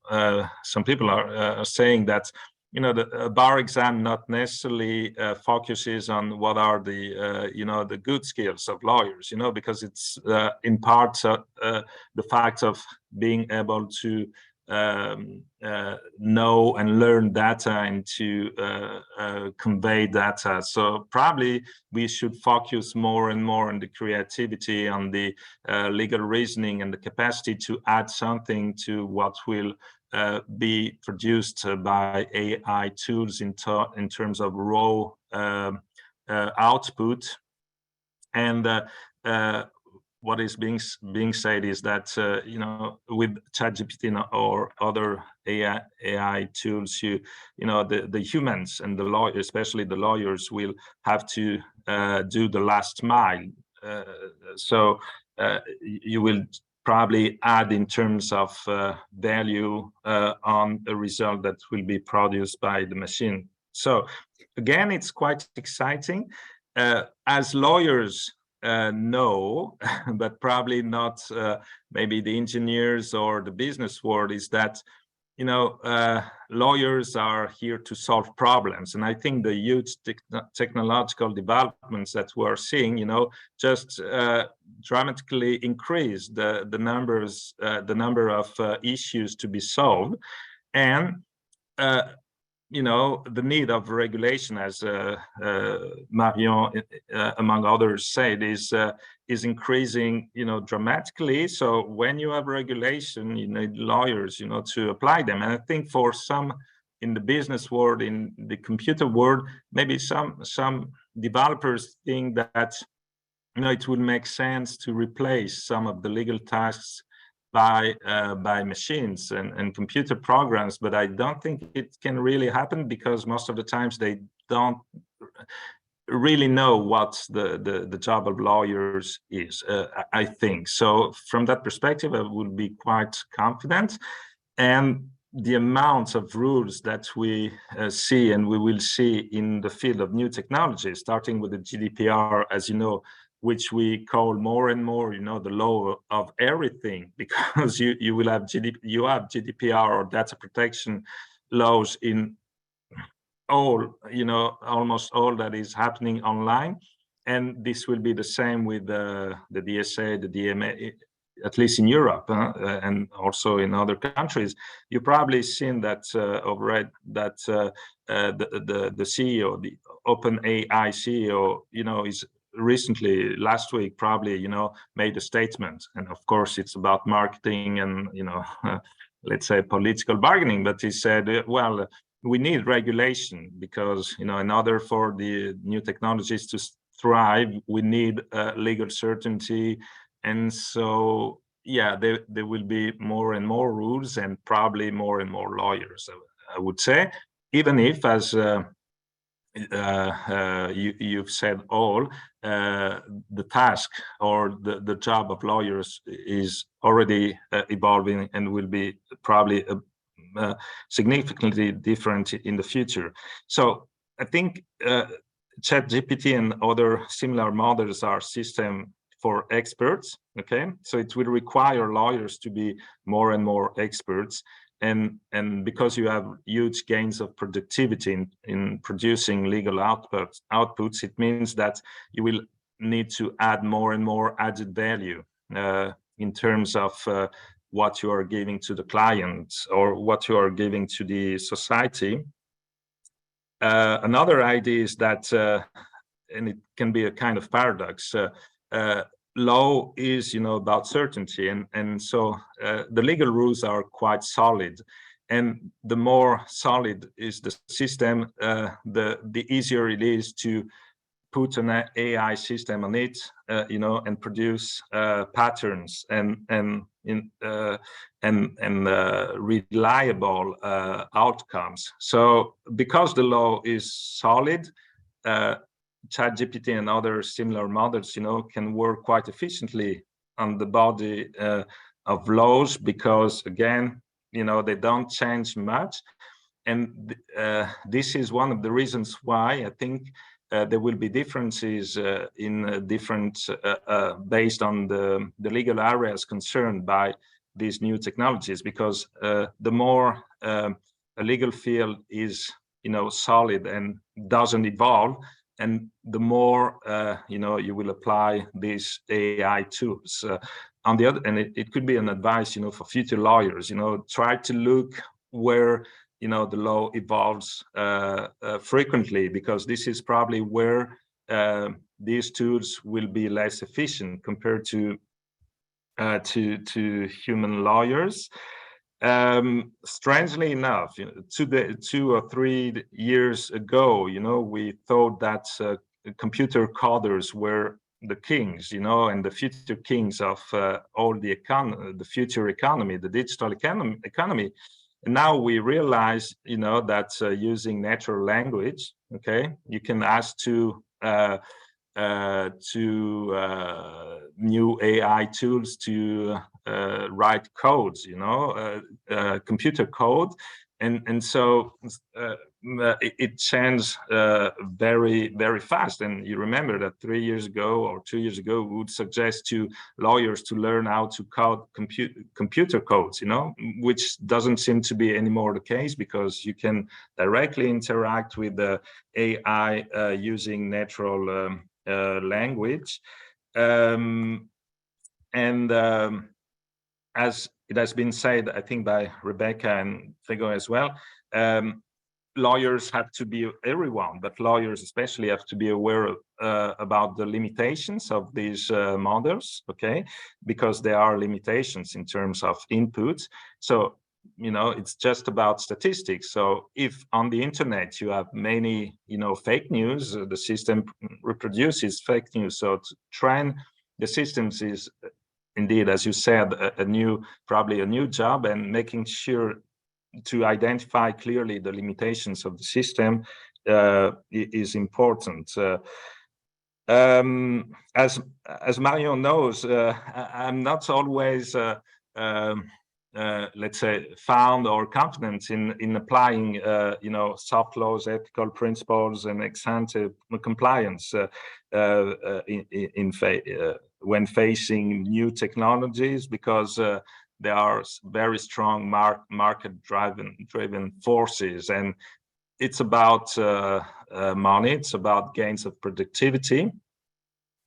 people are saying that the bar exam not necessarily focuses on what are the good skills of lawyers, because it's in part the fact of being able to know and learn data and to convey data. So probably we should focus more and more on the creativity, on the legal reasoning, and the capacity to add something to what will be produced by AI tools in terms of raw output. And what is being said is that with ChatGPT or other AI tools, the humans and the lawyers, especially the lawyers, will have to do the last mile. So you will probably add in terms of value on the result that will be produced by the machine. So again, it's quite exciting. As lawyers know, but probably not maybe the engineers or the business world, is that lawyers are here to solve problems. And I think the huge technological developments that we're seeing, just dramatically increase the number of issues to be solved. And the need of regulation, as Marion, among others, said, is increasing, dramatically. So when you have regulation, you need lawyers, to apply them. And I think for some in the business world, in the computer world, maybe some developers think that it will make sense to replace some of the legal tasks by machines and computer programs, but I don't think it can really happen, because most of the times they don't really know what the job of lawyers is. I think so. From that perspective, I would be quite confident. And the amounts of rules that we see and we will see in the field of new technology, starting with the GDPR, as you know, which we call more and more, the law of everything, because you will have GDPR or data protection laws in all, almost all that is happening online. And this will be the same with the DSA, the DMA, at least in Europe, and also in other countries. You've probably seen that or read that the CEO, the OpenAI CEO, is recently, last week, probably, made a statement. And of course, it's about marketing and, let's say political bargaining. But he said, well, we need regulation because, in order for the new technologies to thrive, we need legal certainty. And so, yeah, there will be more and more rules and probably more and more lawyers, I would say, even if, as you've said the task or the job of lawyers is already evolving and will be probably significantly different in the future. So I think ChatGPT and other similar models are system for experts, okay? So it will require lawyers to be more and more experts. And because you have huge gains of productivity in producing legal outputs, it means that you will need to add more and more added value in terms of what you are giving to the clients or what you are giving to the society. Another idea is that, and it can be a kind of paradox, law is, about certainty, and so the legal rules are quite solid, and the more solid is the system, the easier it is to put an AI system on it, and produce patterns and reliable outcomes. So because the law is solid, ChatGPT and other similar models, can work quite efficiently on the body of laws because, again, they don't change much. And this is one of the reasons why I think there will be differences in different, based on the legal areas concerned by these new technologies, because the more a legal field is, solid and doesn't evolve, and the more, you will apply these AI tools. On the other, and it could be an advice, for future lawyers, try to look where, the law evolves frequently, because this is probably where these tools will be less efficient compared to human lawyers. Strangely enough, 2 or 3 years ago, we thought that computer coders were the kings, and the future kings of all the future economy, the digital economy. And now we realize, that using natural language, okay, you can ask to new AI tools to write codes, computer code, and so it changed very, very fast. And you remember that 3 years ago or 2 years ago, we would suggest to lawyers to learn how to code computer codes, which doesn't seem to be anymore the case, because you can directly interact with the AI using natural language. As it has been said, I think by Rebecca and Gregor as well, lawyers have to be, everyone, but lawyers especially have to be aware about the limitations of these models, okay? Because there are limitations in terms of inputs. So it's just about statistics. So if on the internet you have many, fake news, the system reproduces fake news. So to train the systems is indeed, as you said, probably a new job, and making sure to identify clearly the limitations of the system is important. As Marion knows, I'm not always let's say, found or confident in applying, soft laws, ethical principles, and ex-ante compliance when facing new technologies, because there are very strong market-driven forces, and it's about money, it's about gains of productivity.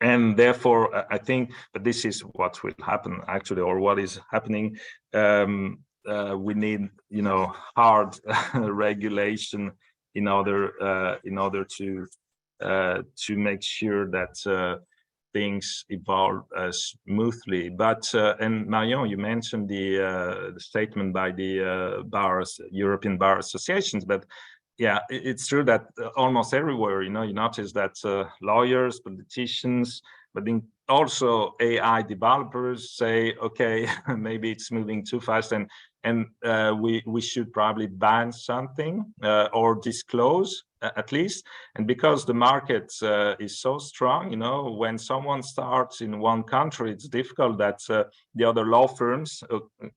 And therefore, I think, but this is what will happen actually, or what is happening. We need, hard regulation in order to make sure that things evolve smoothly. But and Marion, you mentioned the statement by the European Bar Associations, but yeah, it's true that almost everywhere, you notice that lawyers, politicians, but then also AI developers say, okay, maybe it's moving too fast, and we should probably ban something or disclose at least. And because the market is so strong, when someone starts in one country, it's difficult that the other law firms,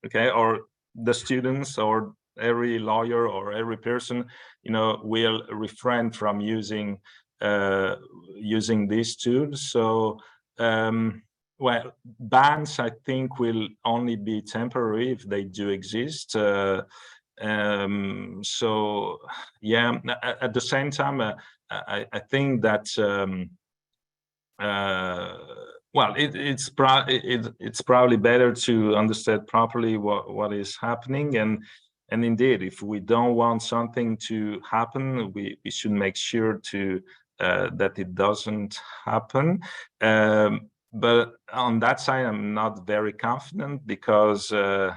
okay, or the students, or every lawyer or every person, will refrain from using these tools. So, well, bans, I think, will only be temporary if they do exist. So, yeah, at the same time, I think that well, it's probably better to understand properly what is happening, and indeed, if we don't want something to happen, we should make sure to that it doesn't happen. But on that side, I'm not very confident, because yeah.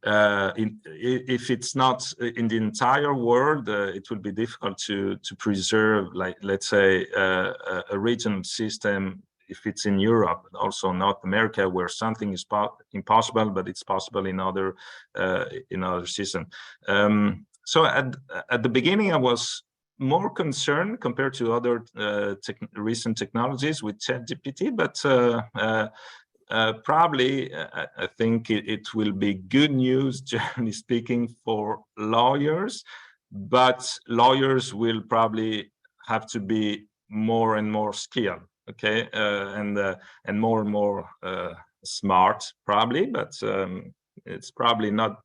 If it's not in the entire world, it will be difficult to preserve, like, let's say, a regional system. If it's in Europe, also North America, where something is impossible, but it's possible in other systems. So at the beginning, I was more concerned compared to other recent technologies with ChatGPT, but probably I think it will be good news, generally speaking, for lawyers, but lawyers will probably have to be more and more skilled, okay, and more smart, probably, but it's probably not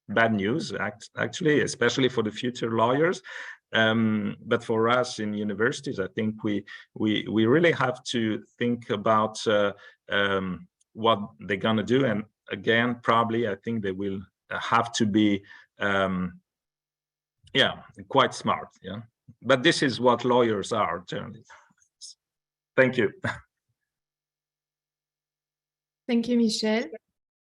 bad news, actually, especially for the future lawyers. But for us in universities, I think we really have to think about what they're gonna do, and again, probably I think they will have to be yeah, quite smart. Yeah, but this is what lawyers are generally. Thank you. Thank you, Michel.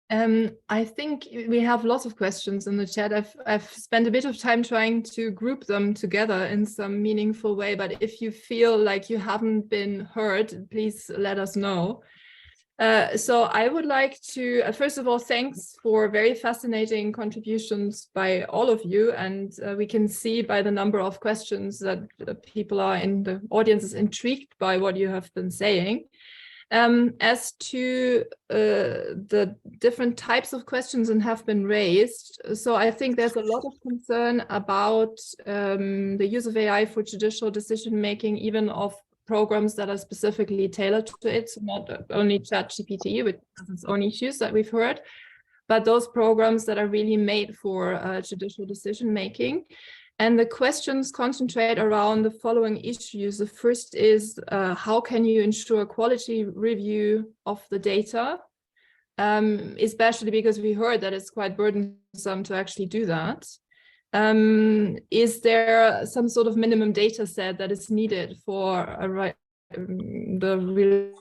I think we have lots of questions in the chat. I've spent a bit of time trying to group them together in some meaningful way, but if you feel like you haven't been heard, please let us know. So I would like to, first of all, thanks for very fascinating contributions by all of you. And we can see by the number of questions that people are in the audience is intrigued by what you have been saying. As to the different types of questions that have been raised, so I think there's a lot of concern about the use of AI for judicial decision-making, even of programs that are specifically tailored to it, so not only ChatGPT, which has its own issues that we've heard, but those programs that are really made for judicial decision-making. And the questions concentrate around the following issues. The first is, how can you ensure quality review of the data? Especially because we heard that it's quite burdensome to actually do that. Is there some sort of minimum data set that is needed for the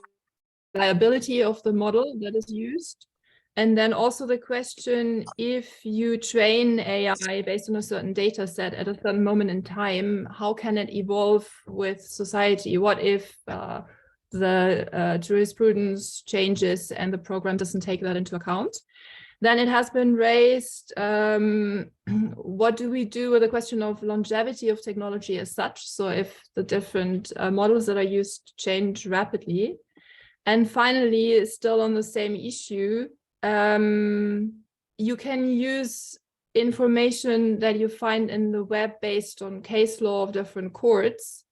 reliability of the model that is used. And then also the question, if you train AI based on a certain data set at a certain moment in time, how can it evolve with society? What if the jurisprudence changes and the program doesn't take that into account? Then it has been raised, what do we do with the question of longevity of technology as such? So if the different models that are used change rapidly. And finally, still on the same issue, you can use information that you find in the web based on case law of different courts,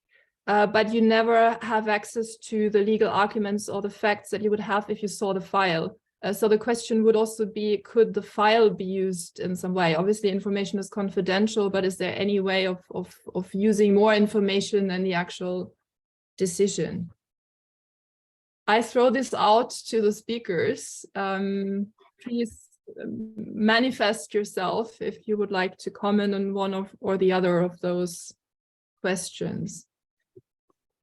but you never have access to the legal arguments or the facts that you would have if you saw the file. So the question would also be, could the file be used in some way? Obviously, information is confidential, but is there any way of using more information than the actual decision? I throw this out to the speakers. Please manifest yourself if you would like to comment on one or the other of those questions.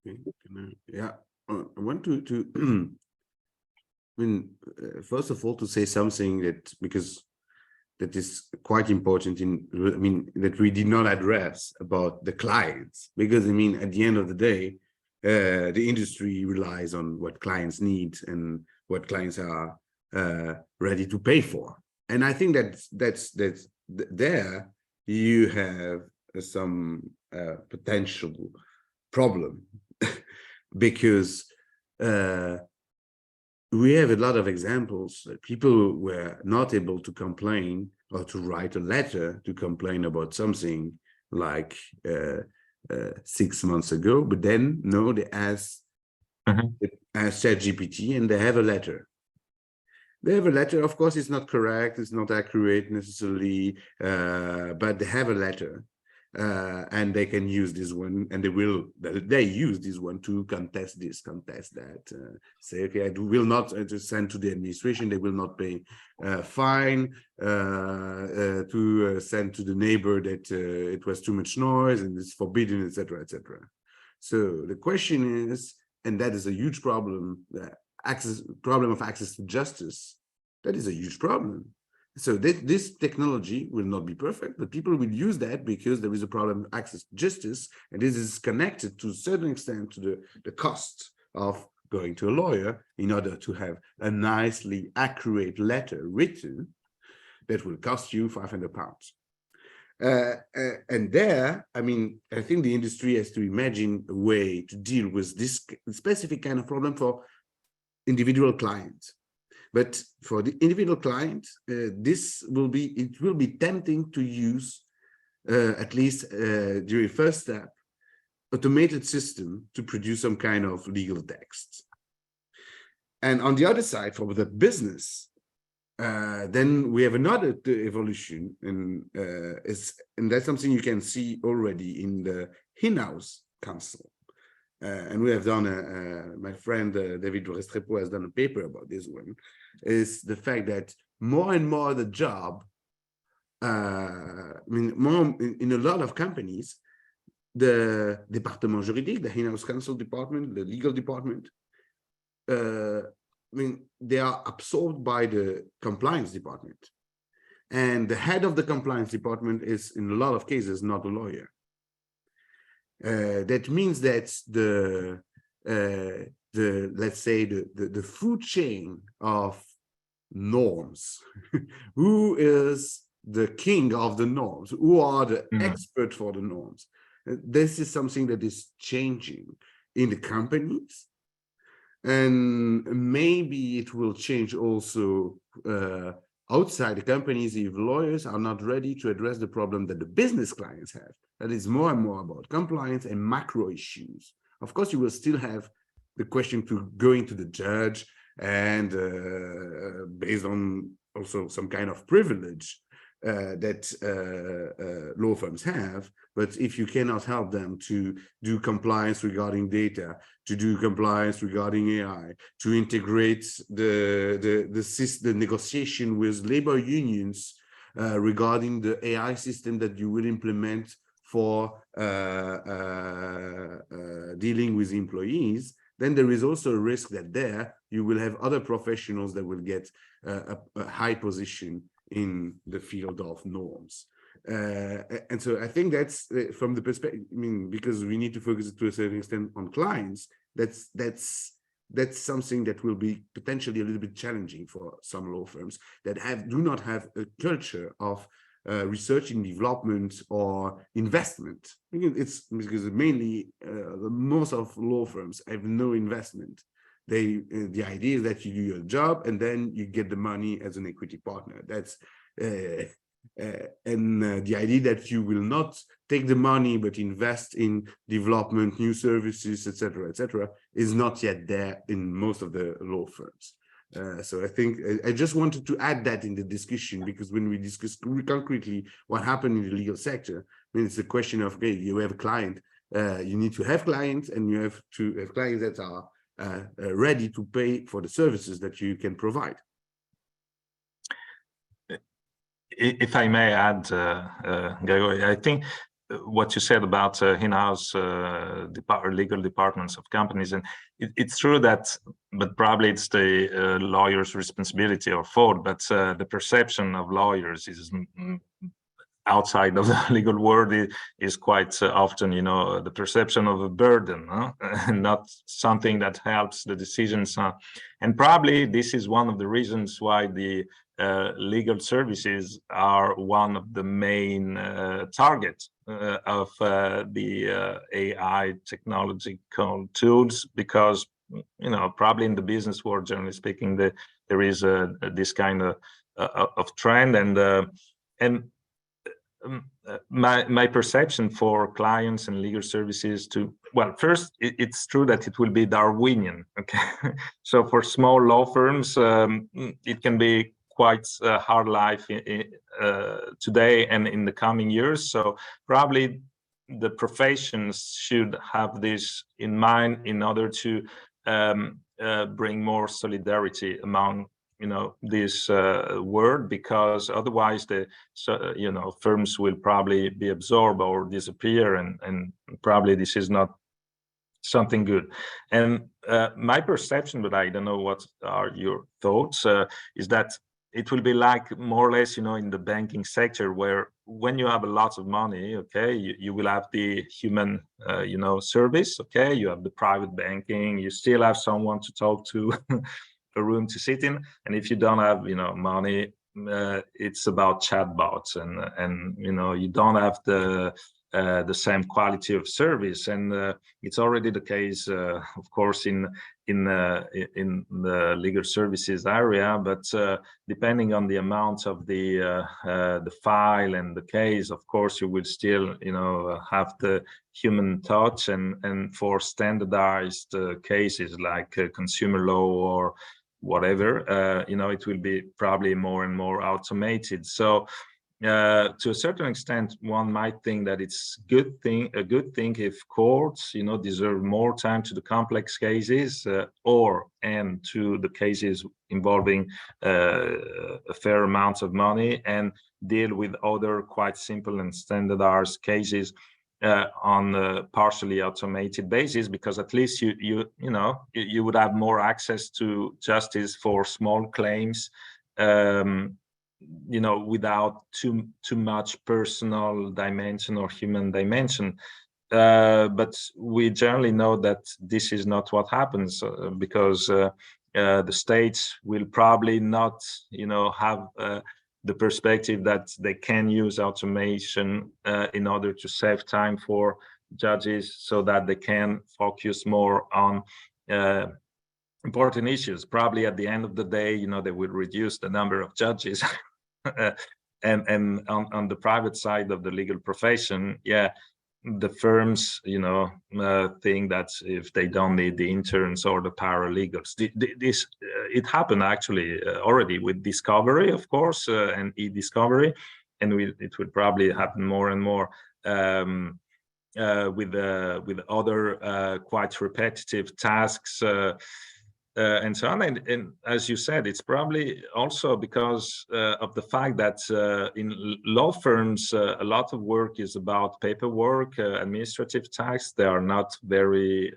Yeah, I want to I mean, first of all, to say something that, because that is quite important that we did not address about the clients, because I mean, at the end of the day, the industry relies on what clients need and what clients are ready to pay for. And I think that's there you have some potential problem because we have a lot of examples that people were not able to complain or to write a letter to complain about something like 6 months ago, but then no, they ask ChatGPT and they have a letter. They have a letter, of course, it's not correct, it's not accurate necessarily, but they have a letter. And they can use this one, and they use this one to contest this, contest that, say, okay, I will not send to the administration, they will not pay fine, to send to the neighbor that it was too much noise and it's forbidden, etc., etc. So the question is, and that is a huge problem, the problem of access to justice, that is a huge problem. So this technology will not be perfect, but people will use that because there is a problem of access to justice, and this is connected to a certain extent to the cost of going to a lawyer in order to have a nicely accurate letter written that will cost you £500. And there, I mean, I think the industry has to imagine a way to deal with this specific kind of problem for individual clients. But for the individual client, it will be tempting to use, at least during first step, automated system to produce some kind of legal text. And on the other side, for the business, then we have another evolution, and that's something you can see already in the in-house counsel. And we have done, my friend David Restrepo has done a paper about this one, is the fact that more and more the job, more in a lot of companies, the département juridique, the in-house counsel department, the legal department, they are absorbed by the compliance department. And the head of the compliance department is, in a lot of cases, not a lawyer. That means that let's say the food chain of norms, who is the king of the norms, who are the expert for the norms, this is something that is changing in the companies, and maybe it will change also outside the companies if lawyers are not ready to address the problem that the business clients have. That is more and more about compliance and macro issues. Of course, you will still have the question to going to the judge and based on also some kind of privilege that law firms have. But if you cannot help them to do compliance regarding data, to do compliance regarding AI, to integrate the negotiation with labor unions regarding the AI system that you will implement for dealing with employees, then there is also a risk that there you will have other professionals that will get a high position in the field of norms. And so I think that's from the perspective, I mean, because we need to focus to a certain extent on clients, that's something that will be potentially a little bit challenging for some law firms that do not have a culture of research and development or investment. It's because mainly most of law firms have no investment. The idea is that you do your job and then you get the money as an equity partner. That's the idea that you will not take the money but invest in development, new services, etc., is not yet there in most of the law firms. So I think I just wanted to add that in the discussion, because when we discuss concretely what happened in the legal sector, I mean, it's a question of, okay, you have a client, you need to have clients, and you have to have clients that are ready to pay for the services that you can provide. If I may add, Gregory, I think what you said about in-house legal departments of companies, and it's true that, but probably it's the lawyer's responsibility or fault, but the perception of lawyers is outside of the legal world is quite often, you know, the perception of a burden, and not something that helps the decisions. And probably this is one of the reasons why the legal services are one of the main targets of the AI technological tools, because, you know, probably in the business world, generally speaking, there is this kind of trend, and my perception for clients and legal services to, well, first, it's true that it will be Darwinian, okay? So for small law firms, it can be quite a hard life today and in the coming years. So probably the professions should have this in mind in order to bring more solidarity among, you know, this word, because otherwise you know, firms will probably be absorbed or disappear, and probably this is not something good. And my perception, but I don't know what are your thoughts, is that it will be like more or less, you know, in the banking sector, where when you have a lot of money, okay, you will have the human, you know, service, okay, you have the private banking, you still have someone to talk to, a room to sit in, and if you don't have, you know, money, it's about chatbots, and you know, you don't have the same quality of service, and it's already the case, of course, in the legal services area. But depending on the amount of the file and the case, of course, you will still, you know, have the human touch, and for standardized cases like consumer law or whatever, you know, it will be probably more and more automated. So to a certain extent, one might think that it's a good thing if courts, you know, deserve more time to the complex cases, and to the cases involving a fair amount of money, and deal with other quite simple and standardized cases on a partially automated basis, because at least you know, you would have more access to justice for small claims, you know, without too much personal dimension or human dimension. But we generally know that this is not what happens, because the states will probably not, you know, have the perspective that they can use automation in order to save time for judges, so that they can focus more on important issues. Probably at the end of the day, you know, they will reduce the number of judges. And on the private side of the legal profession, yeah, the firms, you know, think that if they don't need the interns or the paralegals, this it happened actually already with discovery, of course, and e-discovery, and it will probably happen more and more with other quite repetitive tasks. And so on, and as you said, it's probably also because of the fact that in law firms, a lot of work is about paperwork, administrative tasks. They are not very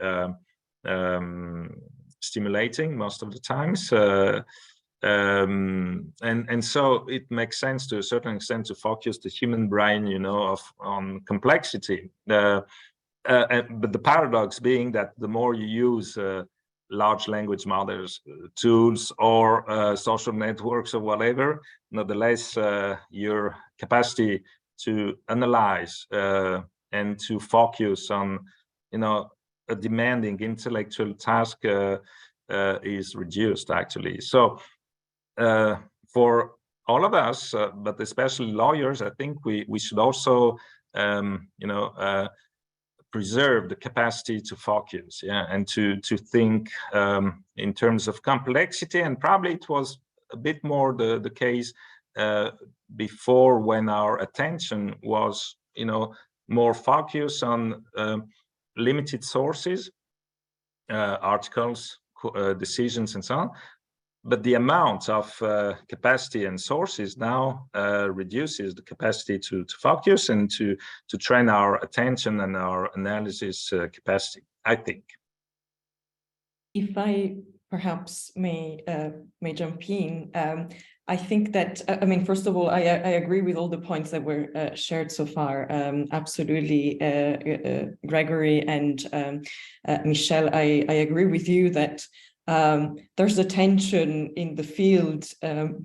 stimulating most of the times. And so it makes sense to a certain extent to focus the human brain, you know, on complexity. But the paradox being that the more you use large language models, tools, or social networks or whatever, nonetheless, your capacity to analyze and to focus on, you know, a demanding intellectual task is reduced, actually. So for all of us, but especially lawyers, I think we should also, you know, preserve the capacity to focus, yeah, and to think in terms of complexity. And probably it was a bit more the case before, when our attention was, you know, more focused on limited sources, articles, decisions, and so on. But the amount of capacity and sources now reduces the capacity to focus and to train our attention and our analysis capacity, I think. If I perhaps may jump in, I think that, I mean, first of all, I agree with all the points that were shared so far. Absolutely, Gregory and Michelle, I agree with you that there's a tension in the field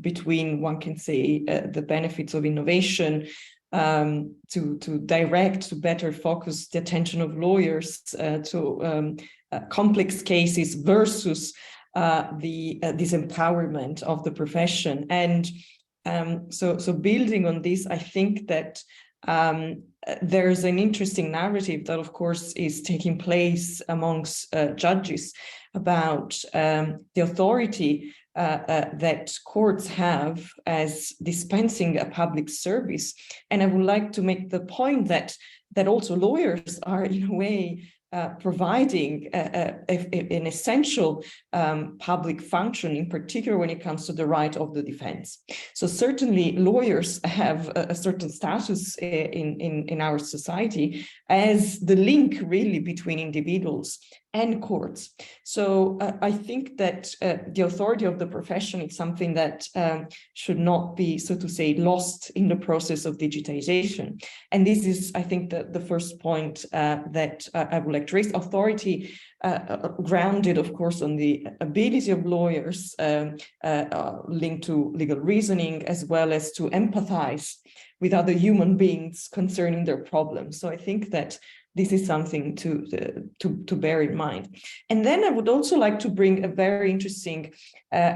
between, one can say, the benefits of innovation to direct, to better focus the attention of lawyers to complex cases versus the disempowerment of the profession. And so building on this, I think that there's an interesting narrative that, of course, is taking place amongst judges about the authority that courts have as dispensing a public service. And I would like to make the point that also lawyers are, in a way, providing an essential public function, in particular when it comes to the right of the defense. So certainly lawyers have a certain status in our society as the link really between individuals and courts. So I think that the authority of the profession is something that should not be, so to say, lost in the process of digitization. And this is, I think, the first point that I would like to raise. Authority grounded, of course, on the ability of lawyers linked to legal reasoning, as well as to empathize with other human beings concerning their problems. So I think that this is something to bear in mind. And then I would also like to bring a very interesting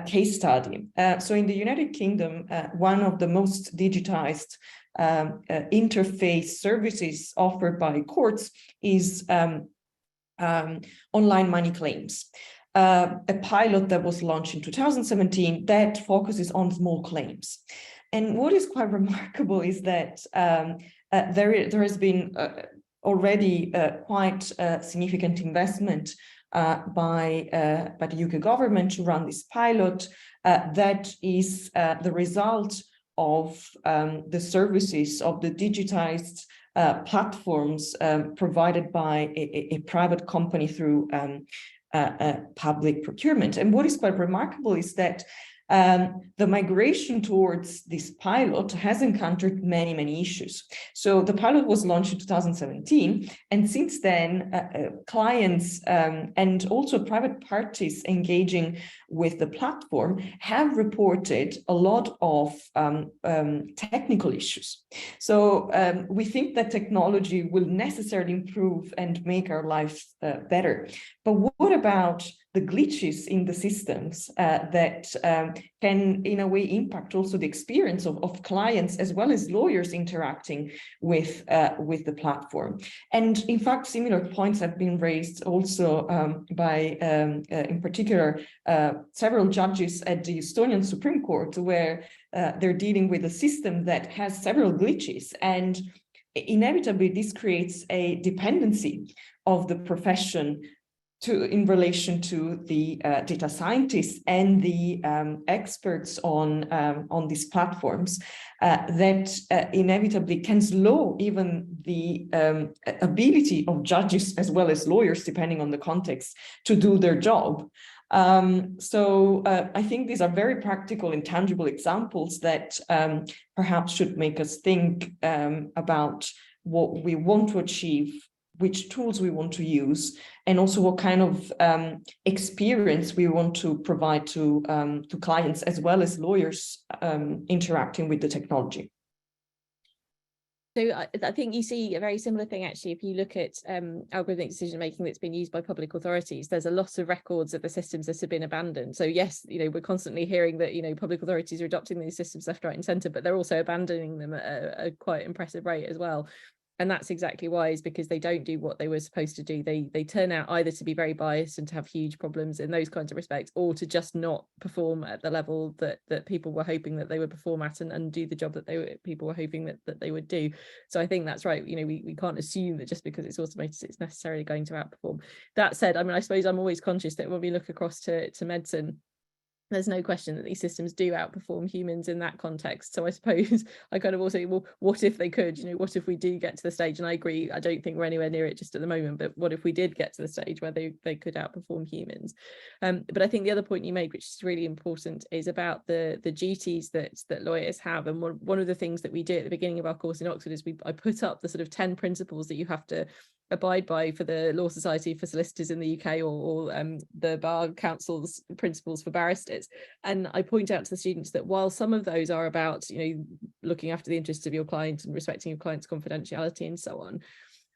case study. So in the United Kingdom, one of the most digitized interface services offered by courts is online money claims. A pilot that was launched in 2017 that focuses on small claims. And what is quite remarkable is that there has been already quite significant investment by the UK government to run this pilot that is the result of the services of the digitized platforms provided by a private company through public procurement. And what is quite remarkable is that the migration towards this pilot has encountered many, many issues. So the pilot was launched in 2017, and since then, clients and also private parties engaging with the platform have reported a lot of technical issues. So we think that technology will necessarily improve and make our lives better. But what about the glitches in the systems that can, in a way, impact also the experience of clients as well as lawyers interacting with the platform? And in fact, similar points have been raised also by, in particular, several judges at the Estonian Supreme Court, where they're dealing with a system that has several glitches. And inevitably, this creates a dependency of the profession in relation to the data scientists and the experts on these platforms that inevitably can slow even the ability of judges as well as lawyers, depending on the context, to do their job. So I think these are very practical and tangible examples that perhaps should make us think about what we want to achieve, which tools we want to use, and also what kind of experience we want to provide to clients as well as lawyers interacting with the technology. So I think you see a very similar thing, actually, if you look at algorithmic decision making that's been used by public authorities. There's a lot of records of the systems that have been abandoned. So yes, we're constantly hearing that public authorities are adopting these systems left, right, and centre, but they're also abandoning them at a quite impressive rate as well. And that's exactly why, is because they don't do what they were supposed to do. They turn out either to be very biased and to have huge problems in those kinds of respects, or to just not perform at the level that people were hoping that they would perform at, and do the job that people were hoping that they would do. So I think that's right. We can't assume that just because it's automated, it's necessarily going to outperform. That said, I mean, I suppose I'm always conscious that when we look across to medicine, there's no question that these systems do outperform humans in that context. So I suppose I kind of also, well, what if they could, what if we do get to the stage, and I agree, I don't think we're anywhere near it just at the moment, but what if we did get to the stage where they could outperform humans? But I think the other point you made, which is really important, is about the duties that lawyers have. And one of the things that we do at the beginning of our course in Oxford is I put up the sort of 10 principles that you have to abide by for the Law Society for Solicitors in the UK, or the Bar Council's principles for barristers. And I point out to the students that while some of those are about, looking after the interests of your client and respecting your client's confidentiality and so on,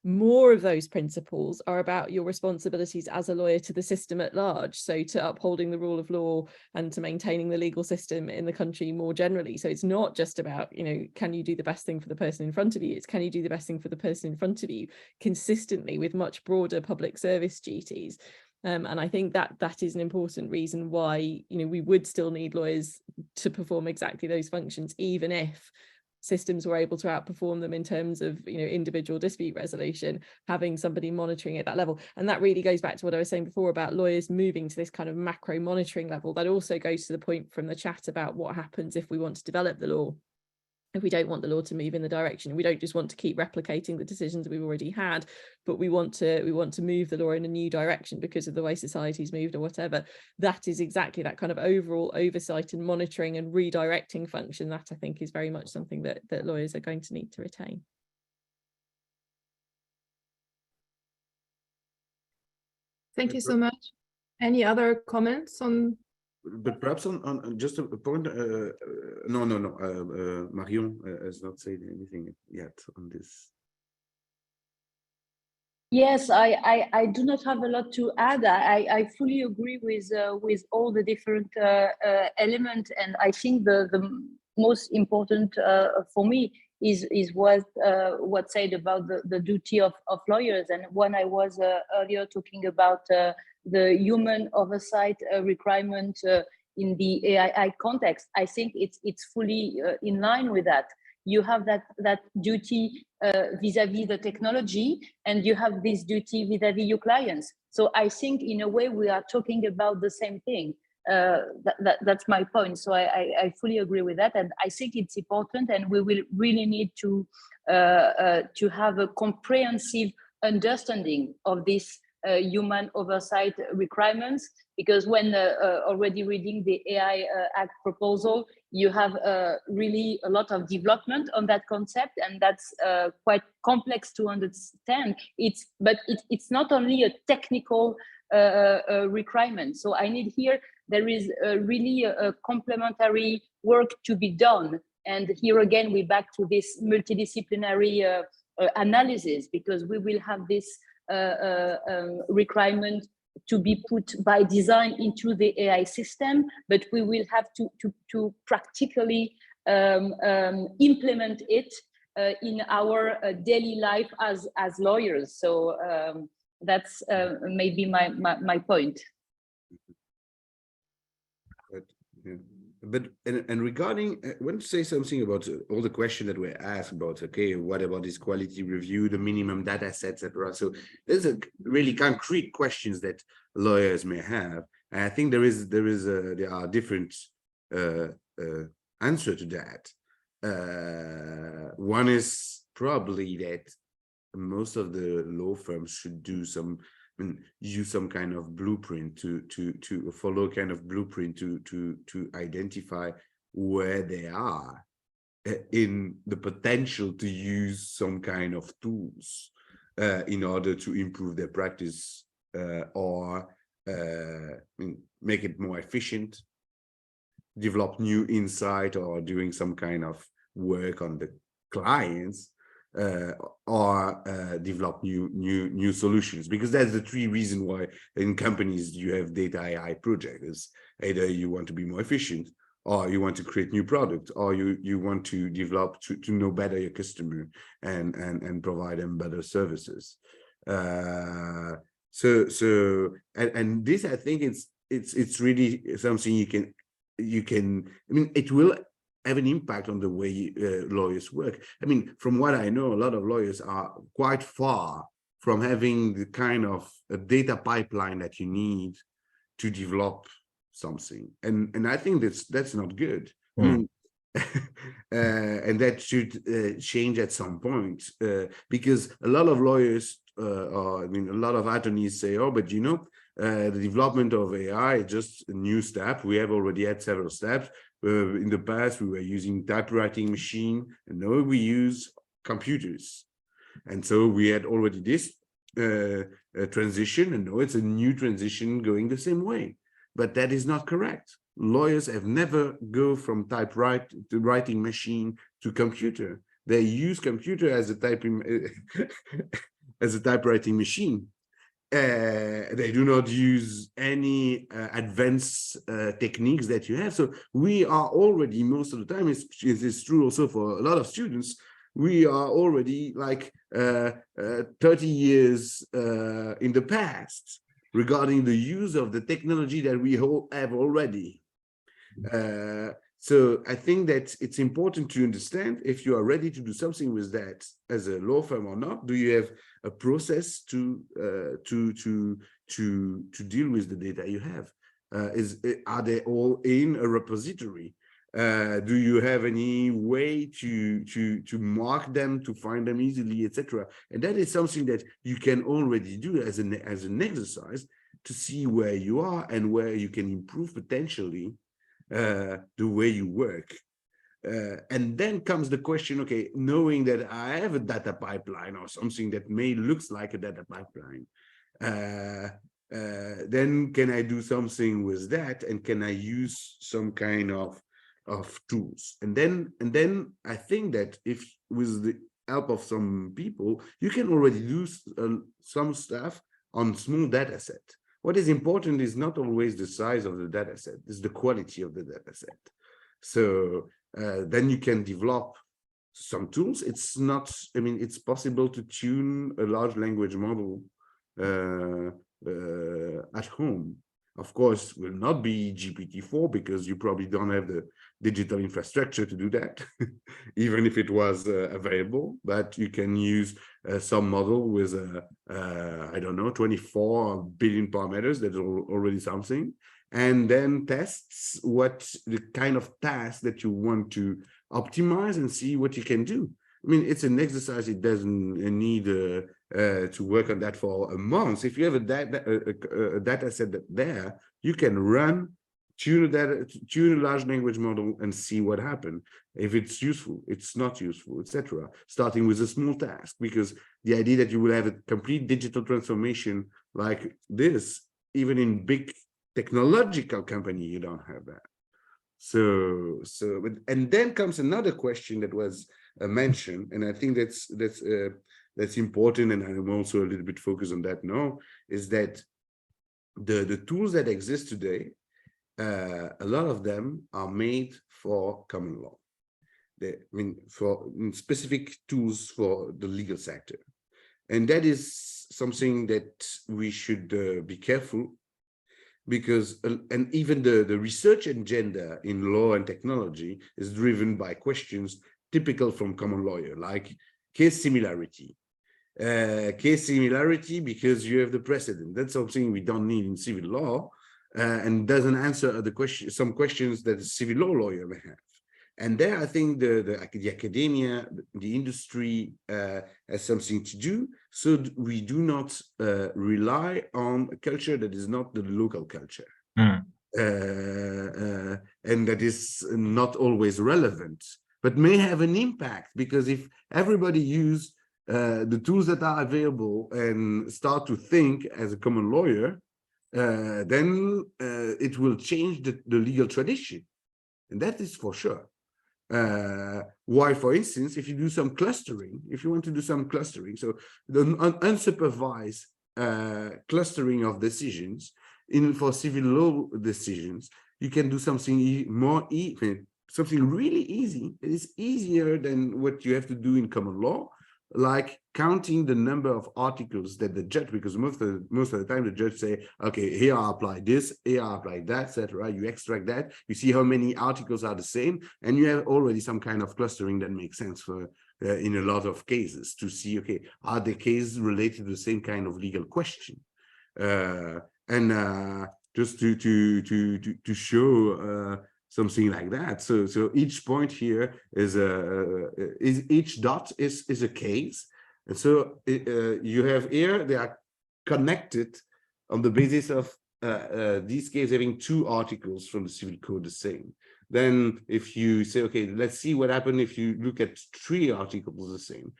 more of those principles are about your responsibilities as a lawyer to the system at large. So to upholding the rule of law and to maintaining the legal system in the country more generally. So it's not just about, can you do the best thing for the person in front of you? It's, can you do the best thing for the person in front of you consistently with much broader public service duties? And I think that is an important reason why, we would still need lawyers to perform exactly those functions, even if systems were able to outperform them in terms of individual dispute resolution, having somebody monitoring at that level. And that really goes back to what I was saying before about lawyers moving to this kind of macro monitoring level. That also goes to the point from the chat about what happens if we want to develop the law, if we don't want the law to move in the direction. We don't just want to keep replicating the decisions we've already had, but we want to move the law in a new direction because of the way society's moved or whatever. That is exactly that kind of overall oversight and monitoring and redirecting function that I think is very much something that lawyers are going to need to retain. Thank you so much. Any other comments on? But perhaps on just a point, Marion has not said anything yet on this. Yes, I do not have a lot to add. I fully agree with all the different elements, and I think the most important for me is what said about the duty of lawyers. And when I was earlier talking about the human oversight requirement in the AI context, I think it's fully in line with that. You have that duty vis-a-vis the technology, and you have this duty vis-a-vis your clients. So I think in a way we are talking about the same thing. That's my point. So I fully agree with that, and I think it's important, and we will really need to have a comprehensive understanding of this human oversight requirements, because when already reading the AI Act proposal, you have really a lot of development on that concept, and that's quite complex to understand. But it's not only a technical requirement. So I need here, there is really a complementary work to be done. And here again, we're back to this multidisciplinary analysis, because we will have this requirement to be put by design into the AI system, but we will have to practically implement it in our daily life as lawyers. So that's maybe my point. but regarding, I want to say something about all the questions that were asked about, okay, what about this quality review, the minimum data set, etc. So there's a really concrete questions that lawyers may have. And I think there are different answer to that. One is probably that most of the law firms should do some, use some kind of blueprint to follow kind of blueprint to identify where they are in the potential to use some kind of tools in order to improve their practice or make it more efficient, develop new insight, or doing some kind of work on the clients, or develop new solutions. Because that's the three reasons why in companies you have data AI projects. Either you want to be more efficient, or you want to create new product, or you want to develop to know better your customer and provide them better services. So this, I think it's really something you can, I mean, it will have an impact on the way lawyers work. I mean, from what I know, a lot of lawyers are quite far from having the kind of a data pipeline that you need to develop something, and I think that's not good. I mean, and that should change at some point, because a lot of lawyers, or I mean, a lot of attorneys say, oh, but you know, the development of AI is just a new step. We have already had several steps. In the past, we were using typewriting machine, and now we use computers. And so we had already this transition, and now it's a new transition going the same way. But that is not correct. Lawyers have never go from typewriting machine to computer. They use computer as a typewriting machine. They do not use any advanced techniques that you have. So we are already, most of the time, it's true also for a lot of students, we are already like 30 years in the past regarding the use of the technology that we have already. So I think that it's important to understand if you are ready to do something with that as a law firm or not. Do you have a process to deal with the data you have? Are they all in a repository? Do you have any way to mark them, to find them easily, etc.? And that is something that you can already do as an exercise to see where you are and where you can improve potentially the way you work. And then comes the question, okay, knowing that I have a data pipeline or something that may looks like a data pipeline, then can I do something with that, and can I use some kind of tools? And then I think that if with the help of some people, you can already do some stuff on small data set. What is important is not always the size of the data set, it's the quality of the data set. So then you can develop some tools. It's not, I mean, it's possible to tune a large language model at home. Of course, will not be GPT-4 because you probably don't have the digital infrastructure to do that, even if it was available. But you can use some model with, I don't know, 24 billion parameters. That's already something. And then tests what the kind of task that you want to optimize and see what you can do. I mean, it's an exercise. It doesn't need to work on that for a month. If you have a data set there, you can tune a large language model and see what happened. If it's useful, it's not useful, etc. Starting with a small task, because the idea that you will have a complete digital transformation like this, even in big technological company, you don't have that. So and then comes another question that was mentioned, and I think that's important, and I'm also a little bit focused on that now, is that the tools that exist today, a lot of them are made for common law. I mean, for specific tools for the legal sector, and that is something that we should be careful because and even the research agenda in law and technology is driven by questions typical from common lawyer, like case similarity. Case similarity because you have the precedent. That's something we don't need in civil law, and doesn't answer the question, some questions that a civil law lawyer may have. And there, I think the academia, the industry has something to do, so we do not rely on a culture that is not the local culture, and that is not always relevant, but may have an impact, because if everybody use the tools that are available and start to think as a common lawyer, then it will change the legal tradition, and that is for sure. Why, for instance, if you do some clustering, if you want to do some clustering, so the unsupervised clustering of decisions for civil law decisions, you can do something something really easy. It is easier than what you have to do in common law, like counting the number of articles that the judge, because most of the time the judge say, okay, here I apply this, here I apply that, etc. You extract that, you see how many articles are the same, and you have already some kind of clustering that makes sense for in a lot of cases to see, okay, are the cases related to the same kind of legal question, just to show something like that. So each point here is each dot is a case, and so you have here they are connected on the basis of these cases having 2 articles from the civil code the same. Then if you say, okay, let's see what happened if you look at 3 articles the same.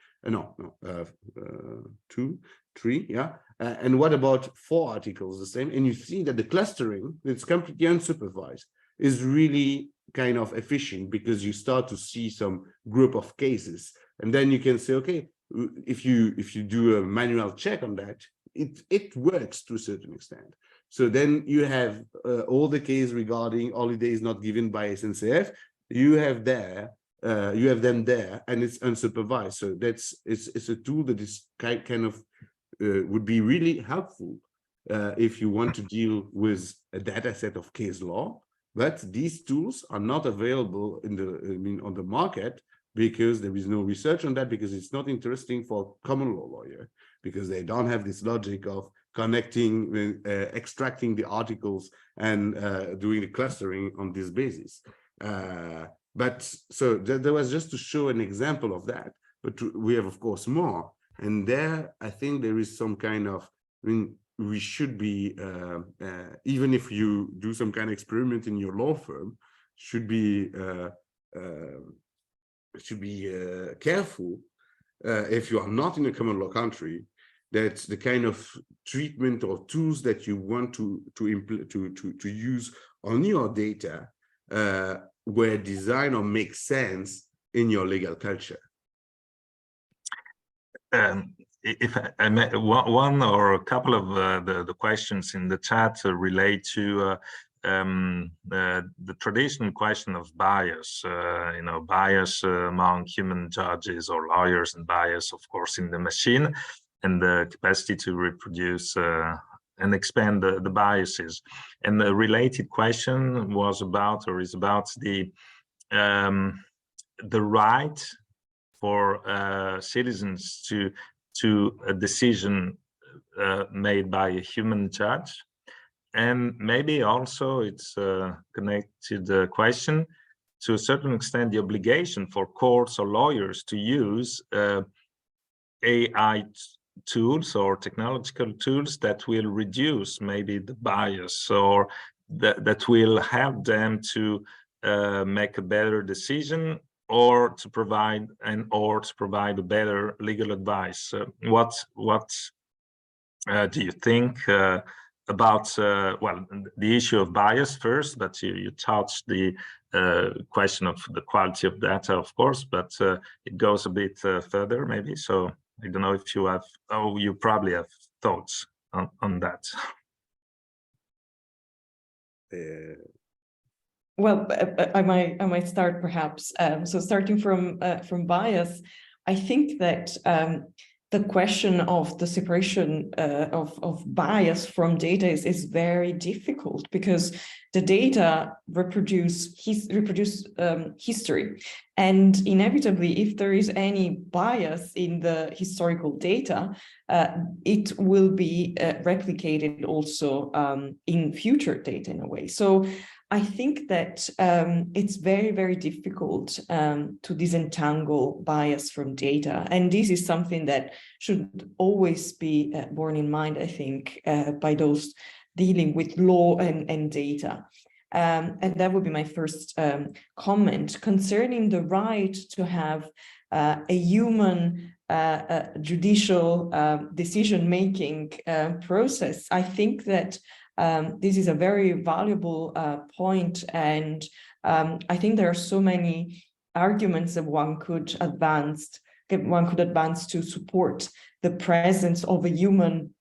2, 3, yeah. And what about 4 articles the same? And you see that the clustering, it's completely unsupervised, is really kind of efficient, because you start to see some group of cases, and then you can say, okay, if you do a manual check on that, it works to a certain extent. So then you have all the cases regarding holidays not given by SNCF, you have them there, and it's unsupervised. So it's a tool that is kind of would be really helpful if you want to deal with a data set of case law. But these tools are not available on the market, because there is no research on that, because it's not interesting for common law lawyer, because they don't have this logic of connecting, extracting the articles and doing the clustering on this basis. But so there was just to show an example of that, but we have of course more, and there I think there is some kind of, we should be, even if you do some kind of experiment in your law firm, should be careful if you are not in a common law country, that the kind of treatment or tools that you want to use on your data were designed or make sense in your legal culture. If I may, one or a couple of the questions in the chat relate to the traditional question of bias, bias among human judges or lawyers, and bias, of course, in the machine, and the capacity to reproduce and expand the biases. And the related question was about, or is about, the right for citizens to a decision made by a human judge, and maybe also it's a connected question to a certain extent, the obligation for courts or lawyers to use AI tools or technological tools that will reduce maybe the bias, or that will help them to make a better decision, or to provide a better legal advice. What do you think about well, the issue of bias first, but you touched the question of the quality of data, of course, but it goes a bit further maybe. So I don't know if you have, you probably have thoughts on that. Well, I might start perhaps. So starting from bias, I think that the question of the separation of bias from data is very difficult, because the data reproduce history. And inevitably, if there is any bias in the historical data, it will be replicated also in future data in a way. So I think that it's very, very difficult to disentangle bias from data. And this is something that should always be borne in mind, I think, by those dealing with law and data. And that would be my first comment. Concerning the right to have a human judicial decision-making process, I think that this is a very valuable point, and I think there are so many arguments that one could advance to support the presence of a human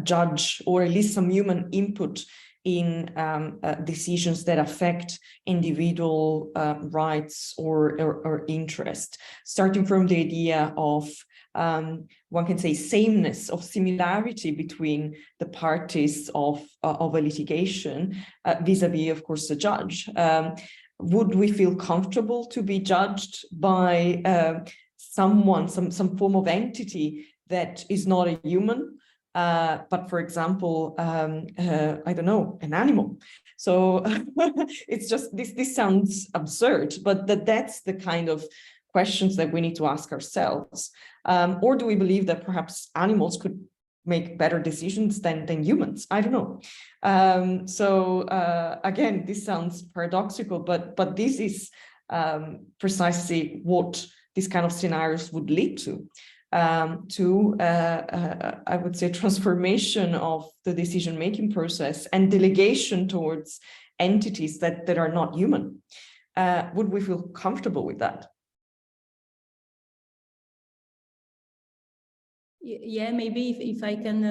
judge, or at least some human input in decisions that affect individual rights or interest, starting from the idea of one can say sameness, of similarity between the parties of a litigation vis-a-vis, of course, the judge. Would we feel comfortable to be judged by someone, some form of entity that is not a human, but, for example, I don't know, an animal? So it's just, this sounds absurd, but that's the kind of questions that we need to ask ourselves. Or do we believe that perhaps animals could make better decisions than humans? I don't know. Again, this sounds paradoxical, but this is precisely what these kind of scenarios would lead to. I would say, transformation of the decision-making process and delegation towards entities that are not human. Would we feel comfortable with that? Yeah, maybe if I can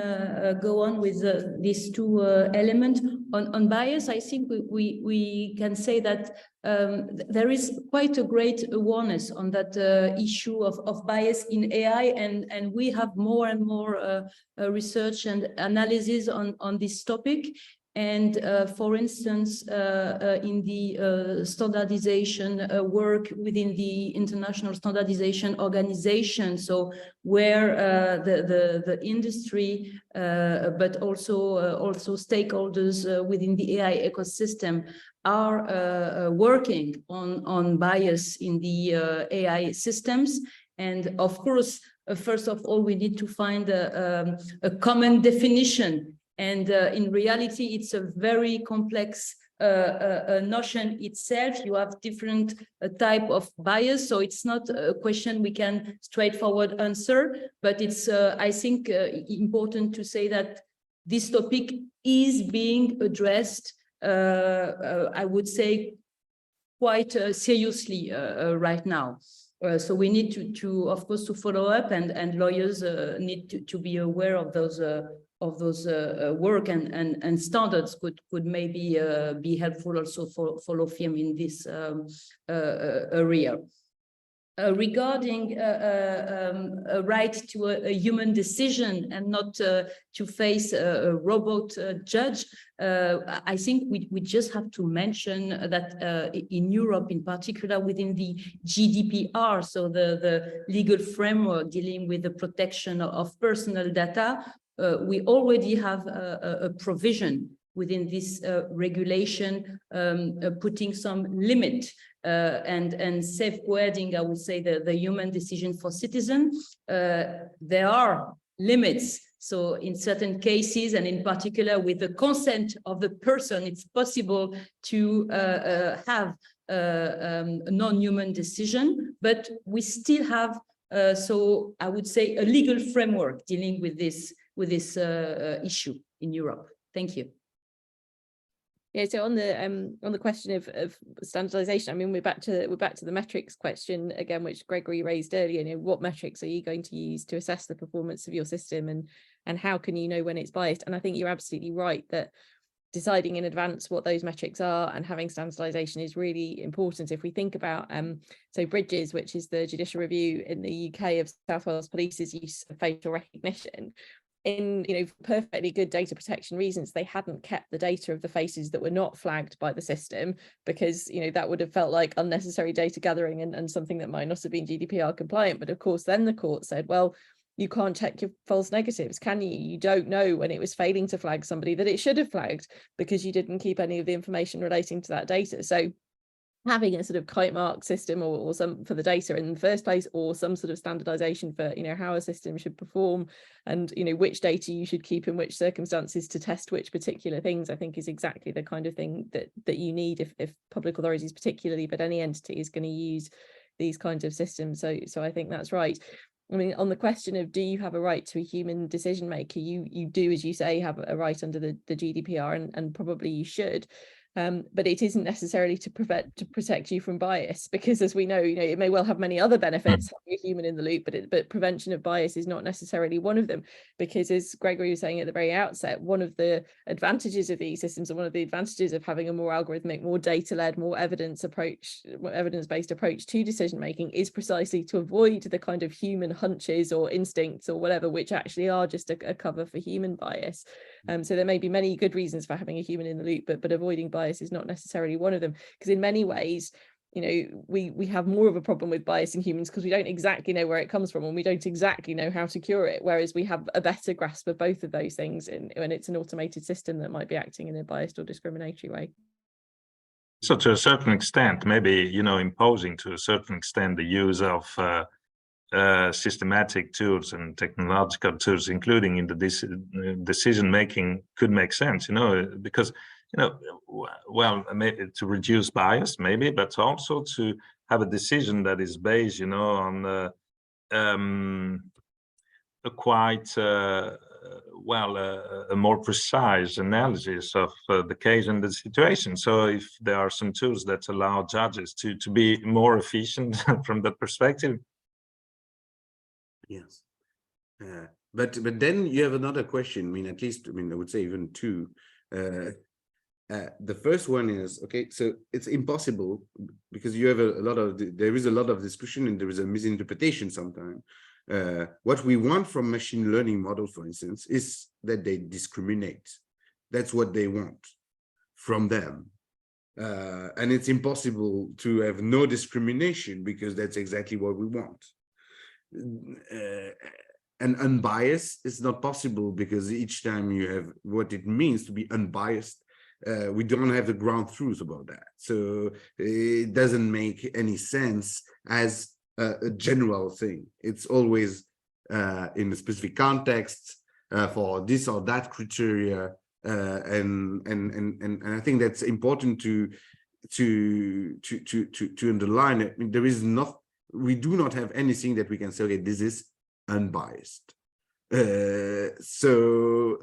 go on with these two elements on bias, I think we can say that there is quite a great awareness on that issue of bias in AI, and we have more and more research and analysis on this topic. And for instance, in the standardization work within the International Standardization Organization, so where the industry, but also stakeholders within the AI ecosystem are working on bias in the AI systems. And of course, first of all, we need to find a common definition. And in reality, it's a very complex notion itself. You have different type of bias, so it's not a question we can straightforward answer. But it's, I think, important to say that this topic is being addressed, I would say, quite seriously right now. So we need to, of course, to follow up, and lawyers need to be aware of those work and standards could maybe be helpful also for law firm in this area. Regarding a right to a human decision and not to face a robot judge, I think we just have to mention that in Europe, in particular within the GDPR, so the legal framework dealing with the protection of personal data, we already have a provision within this regulation putting some limit and safeguarding, I would say, the human decision for citizens. There are limits. So in certain cases, and in particular with the consent of the person, it's possible to have a non-human decision, but we still have, so I would say, a legal framework dealing with this issue in Europe. Thank you. Yeah, so on the question of standardization, I mean, we're back to the metrics question again, which Gregory raised earlier. You know, what metrics are you going to use to assess the performance of your system, and how can you know when it's biased? And I think you're absolutely right that deciding in advance what those metrics are and having standardization is really important. If we think about so Bridges, which is the judicial review in the UK of South Wales Police's use of facial recognition, in perfectly good data protection reasons, they hadn't kept the data of the faces that were not flagged by the system, because that would have felt like unnecessary data gathering and something that might not have been GDPR compliant. But of course then the court said, well, you can't check your false negatives, can you? You don't know when it was failing to flag somebody that it should have flagged because you didn't keep any of the information relating to that data. So having a sort of kite mark system or some for the data in the first place, or some sort of standardization for how a system should perform, and which data you should keep in which circumstances to test which particular things, I think is exactly the kind of thing that you need if public authorities particularly, but any entity is going to use these kinds of systems. So I think that's right. I mean, on the question of do you have a right to a human decision maker, you do, as you say, have a right under the GDPR, and probably you should. But it isn't necessarily to protect you from bias, because as we know, it may well have many other benefits, having a human in the loop, but prevention of bias is not necessarily one of them. Because as Gregory was saying at the very outset, one of the advantages of these systems, and one of the advantages of having a more algorithmic, more data-led, more evidence-based approach to decision making is precisely to avoid the kind of human hunches or instincts or whatever, which actually are just a cover for human bias. So there may be many good reasons for having a human in the loop, but avoiding bias is not necessarily one of them, because in many ways we have more of a problem with bias in humans because we don't exactly know where it comes from, and we don't exactly know how to cure it, whereas we have a better grasp of both of those things when it's an automated system that might be acting in a biased or discriminatory way. So to a certain extent, maybe imposing to a certain extent the use of systematic tools and technological tools, including in the decision making, could make sense, because well, maybe to reduce bias, maybe, but also to have a decision that is based, on a quite a more precise analysis of the case and the situation. So if there are some tools that allow judges to be more efficient from that perspective. Yes. But then you have another question. I mean, at least, I would say even two. The first one is, okay, so it's impossible because you have there is a lot of discussion and there is a misinterpretation sometimes. What we want from machine learning model, for instance, is that they discriminate. That's what they want from them. And it's impossible to have no discrimination because that's exactly what we want. And unbiased is not possible because each time you have what it means to be unbiased, we don't have the ground truth about that. So it doesn't make any sense as a general thing. It's always in a specific context for this or that criteria, and I think that's important to underline. I mean, we do not have anything that we can say, okay, this is unbiased. So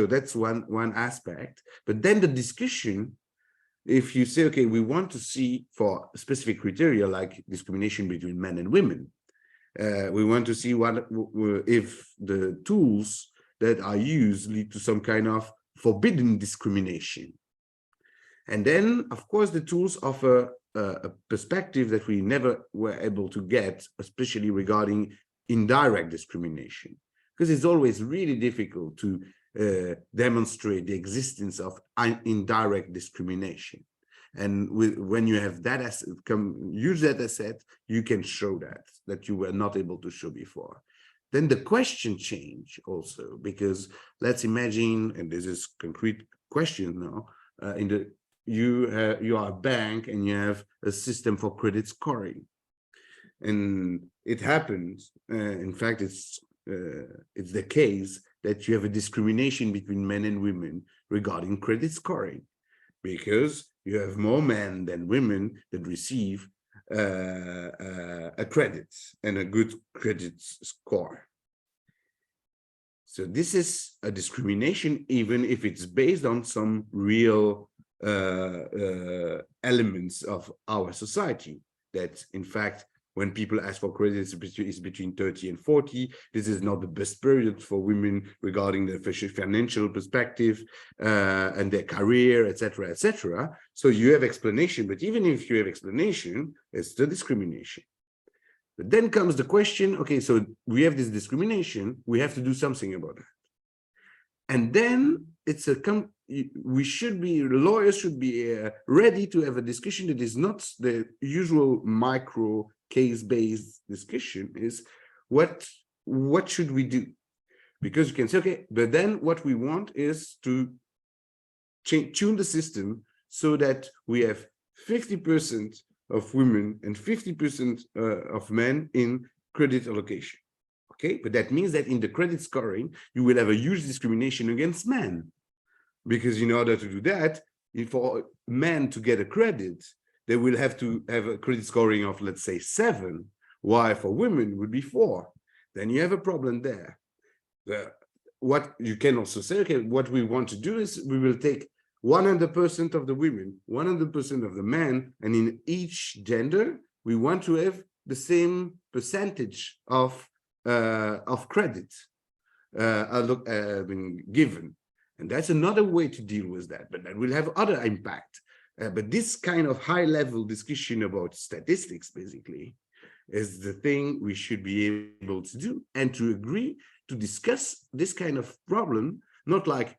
that's one aspect. But then the discussion, if you say, okay, we want to see for specific criteria like discrimination between men and women, we want to see if the tools that are used lead to some kind of forbidden discrimination. And then, of course, the tools offer a perspective that we never were able to get, especially regarding indirect discrimination, because it's always really difficult to demonstrate the existence of indirect discrimination. And when you have that asset, use that asset, you can show that you were not able to show before. Then the question change also, because let's imagine, and this is concrete question now, you are a bank and you have a system for credit scoring, and it happens. In fact, it's the case that you have a discrimination between men and women regarding credit scoring, because you have more men than women that receive a credit and a good credit score. So this is a discrimination, even if it's based on some real elements of our society that, in fact, when people ask for credit, it's between 30 and 40. This is not the best period for women regarding their financial perspective and their career, etc., etc. So you have explanation, but even if you have explanation, it's the discrimination. But then comes the question, okay, so we have this discrimination, we have to do something about that. And then it's lawyers should be ready to have a discussion that is not the usual micro case-based discussion, is what should we do? Because you can say, okay, but then what we want is to tune the system so that we have 50% of women and 50% of men in credit allocation. Okay, but that means that in the credit scoring, you will have a huge discrimination against men. Because in order to do that, for men to get a credit, they will have to have a credit scoring of, let's say, 7, while for women it would be 4. Then you have a problem there. What you can also say, okay, what we want to do is we will take 100% of the women, 100% of the men, and in each gender, we want to have the same percentage of credit given. And that's another way to deal with that, but that will have other impact. But this kind of high-level discussion about statistics, basically, is the thing we should be able to do, and to agree to discuss this kind of problem, not like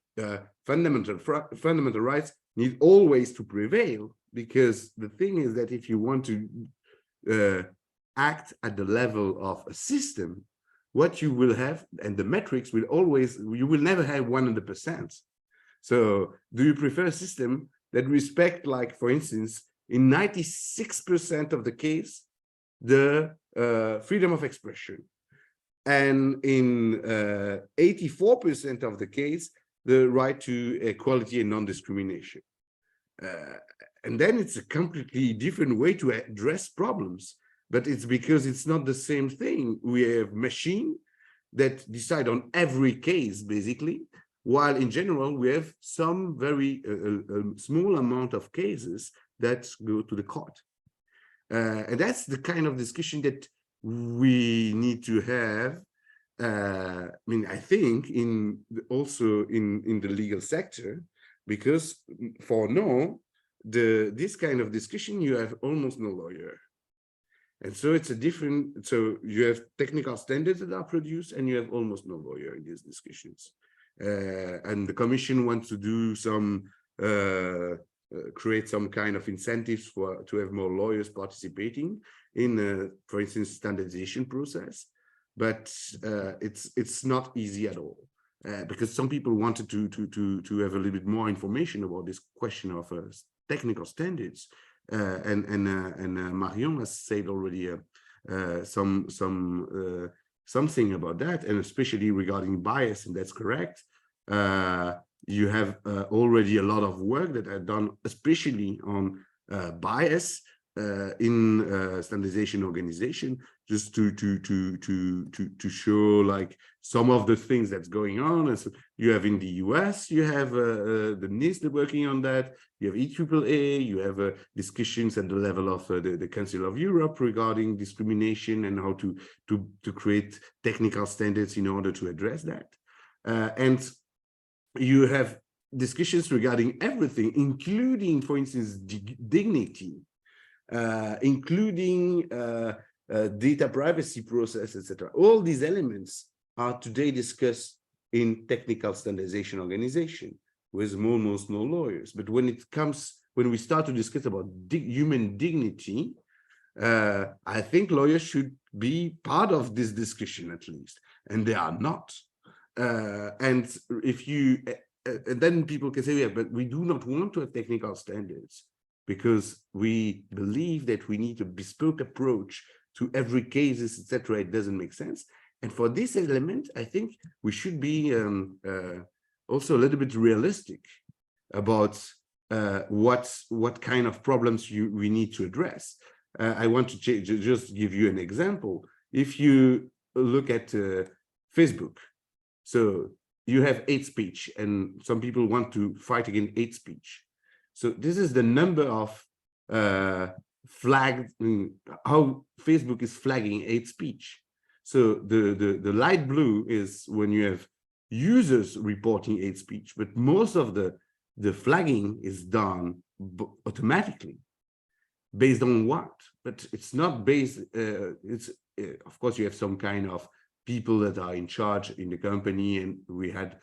fundamental rights need always to prevail, because the thing is that if you want to act at the level of a system, what you will have, and the metrics will always, you will never have 100%. So do you prefer a system that respect, like, for instance, in 96% of the case, the freedom of expression, and in 84% of the case, the right to equality and non-discrimination? And then it's a completely different way to address problems. But it's because it's not the same thing. We have machine that decide on every case, basically, while in general, we have some very small amount of cases that go to the court. And that's the kind of discussion that we need to have. I mean, I think also in the legal sector, because for now, this kind of discussion, you have almost no lawyer. And so it's a different, so you have technical standards that are produced, and you have almost no lawyer in these discussions. And the Commission wants to do some, create some kind of incentives to have more lawyers participating in, for instance, standardization process. But it's not easy at all, because some people wanted to have a little bit more information about this question of technical standards. And Marion has said already something about that, and especially regarding bias, and that's correct. You have already a lot of work that I've done, especially on bias in standardization organization, just to show like some of the things that's going on. And so you have in the US, you have the NIST working on that. You have EAAA, you have discussions at the level of the Council of Europe regarding discrimination and how to create technical standards in order to address that. And you have discussions regarding everything, including, for instance, dignity, including data privacy process, etc. All these elements are today discussed in technical standardization organization with almost no lawyers. But when we start to discuss about human dignity, I think lawyers should be part of this discussion at least, and they are not. And if you, and then people can say, yeah, but we do not want to have technical standards because we believe that we need a bespoke approach to every case, etc. It doesn't make sense. And for this element, I think we should be also a little bit realistic about what kind of problems we need to address. I want to just give you an example. If you look at Facebook, so you have hate speech, and some people want to fight against hate speech. So this is the number of flagged, how Facebook is flagging hate speech. So the light blue is when you have users reporting hate speech, but most of the flagging is done automatically. Based on what? But it's not based, of course you have some kind of people that are in charge in the company, and we had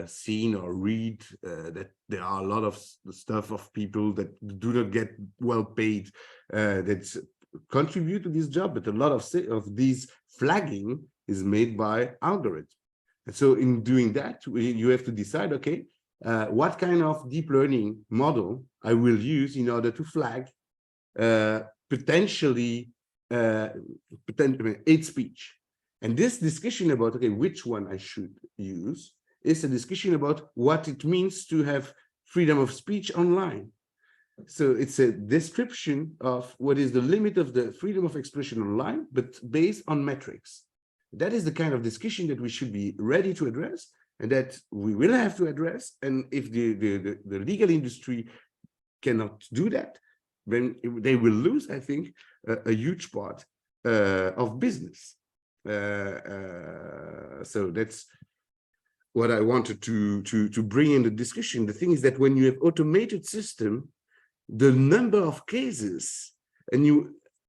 seen or read that there are a lot of stuff of people that do not get well paid that contribute to this job, but a lot of these flagging is made by algorithms. And so in doing that, you have to decide, okay, what kind of deep learning model I will use in order to flag potentially hate speech. And this discussion about, okay, which one I should use is a discussion about what it means to have freedom of speech online. So it's a description of what is the limit of the freedom of expression online, but based on metrics. That is the kind of discussion that we should be ready to address, and that we will have to address. And if the legal industry cannot do that, then they will lose, I think, a huge part of business. So that's what I wanted to bring in the discussion. The thing is that when you have automated system, the number of cases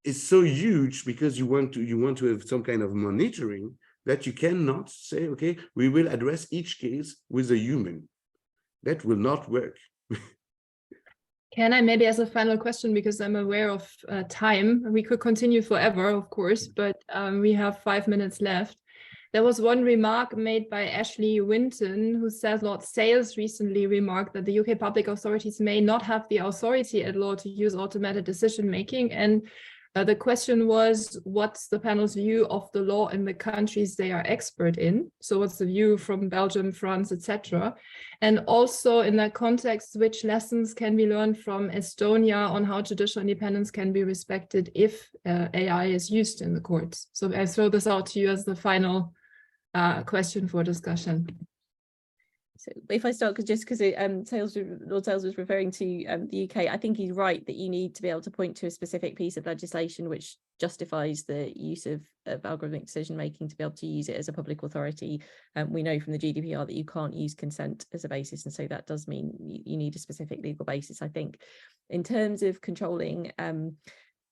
is so huge, because you want to have some kind of monitoring, that you cannot say, okay, we will address each case with a human. That will not work. Can I maybe, as a final question, because I'm aware of time, we could continue forever, of course, but we have 5 minutes left. There was one remark made by Ashley Winton, who says Lord Sales recently remarked that the UK public authorities may not have the authority at law to use automated decision-making. And the question was, what's the panel's view of the law in the countries they are expert in? So what's the view from Belgium, France, etc.? And also in that context, which lessons can be learned from Estonia on how judicial independence can be respected if AI is used in the courts? So I throw this out to you as the final question for discussion. So if I start, because Lord Sales was referring to the UK, I think he's right that you need to be able to point to a specific piece of legislation which justifies the use of algorithmic decision making to be able to use it as a public authority. We know from the GDPR that you can't use consent as a basis, and so that does mean you need a specific legal basis. I think in terms of controlling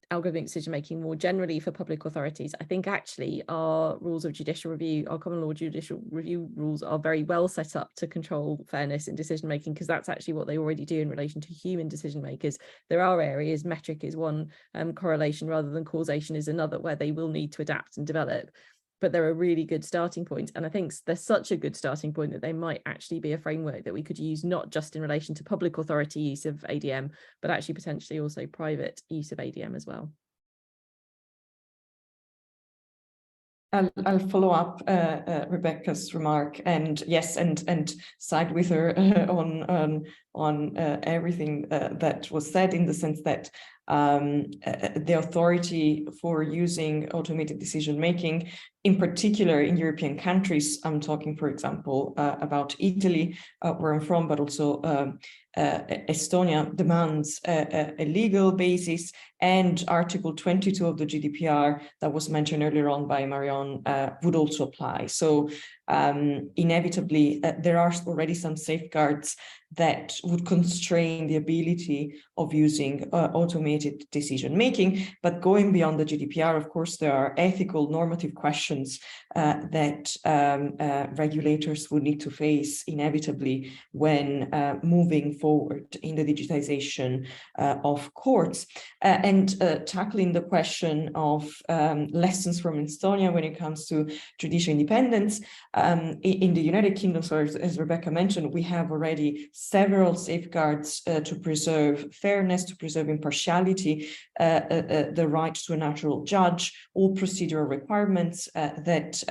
algorithmic decision making more generally for public authorities, I think actually our rules of judicial review, our common law judicial review rules, are very well set up to control fairness in decision making, because that's actually what they already do in relation to human decision makers. There are areas, metric is one, correlation rather than causation is another, where they will need to adapt and develop. But they're a really good starting point. And I think they're such a good starting point that they might actually be a framework that we could use, not just in relation to public authority use of ADM, but actually potentially also private use of ADM as well. I'll follow up Rebecca's remark, and yes, and side with her on everything that was said, in the sense that the authority for using automated decision making, in particular in European countries, I'm talking, for example, about Italy, where I'm from, but also Estonia, demands a legal basis, and Article 22 of the GDPR that was mentioned earlier on by Marion would also apply. So inevitably, there are already some safeguards that would constrain the ability of using automated decision making. But going beyond the GDPR, of course, there are ethical normative questions that regulators would need to face inevitably when moving forward in the digitization of courts. And tackling the question of lessons from Estonia when it comes to judicial independence. In the United Kingdom, so as Rebecca mentioned, we have already several safeguards to preserve fairness, to preserve impartiality, the right to a natural judge, all procedural requirements that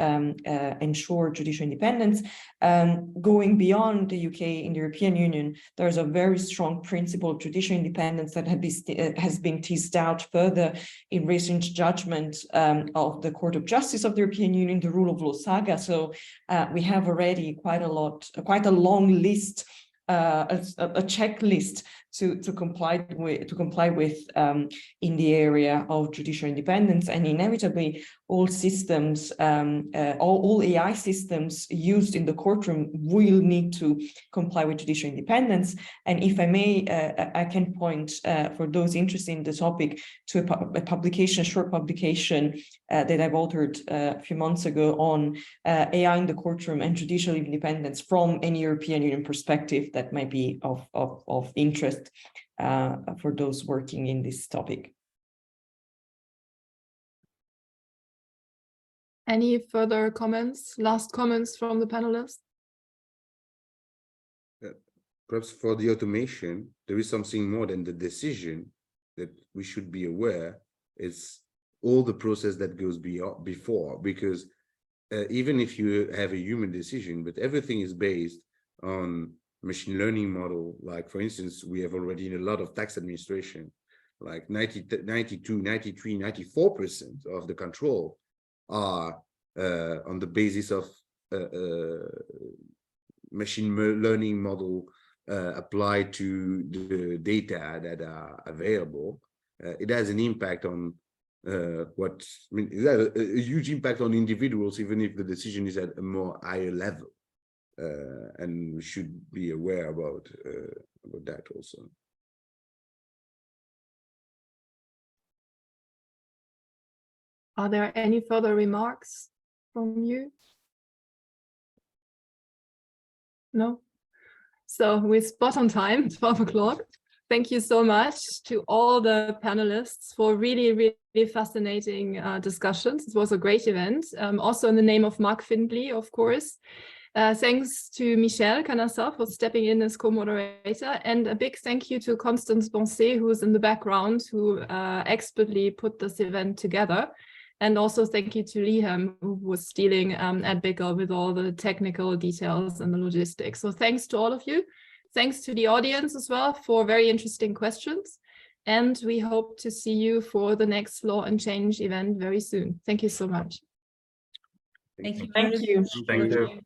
ensure judicial independence. Going beyond the UK, in the European Union, there's a very strong principle of judicial independence that has been teased out further in recent judgment of the Court of Justice of the European Union, the rule of law saga. So we have already quite a long list, a checklist to comply with in the area of judicial independence, and inevitably all systems, all AI systems used in the courtroom will need to comply with judicial independence. And if I may, I can point for those interested in the topic to a publication, short publication that I've authored a few months ago on AI in the courtroom and judicial independence from any European Union perspective that might be of interest for those working in this topic. Any further comments, last comments from the panelists? Perhaps for the automation, there is something more than the decision that we should be aware. It's all the process that goes before, because even if you have a human decision, but everything is based on machine learning model. Like, for instance, we have already in a lot of tax administration, like 92, 93, 94% of the control are on the basis of machine learning model applied to the data that are available. It has an impact on it has a huge impact on individuals, even if the decision is at a more higher level. And we should be aware about that also. Are there any further remarks from you? No? So we're spot on time, 12 o'clock. Thank you so much to all the panelists for really, really fascinating discussions. It was a great event. Also in the name of Mark Findlay, of course. Thanks to Michel Canassa for stepping in as co-moderator, and a big thank you to Constance Bonset, who is in the background, who expertly put this event together. And also thank you to Liam, who was dealing at Bigger with all the technical details and the logistics. So thanks to all of you. Thanks to the audience as well for very interesting questions. And we hope to see you for the next Law and Change event very soon. Thank you so much. Thank you. Thank you. Thank you.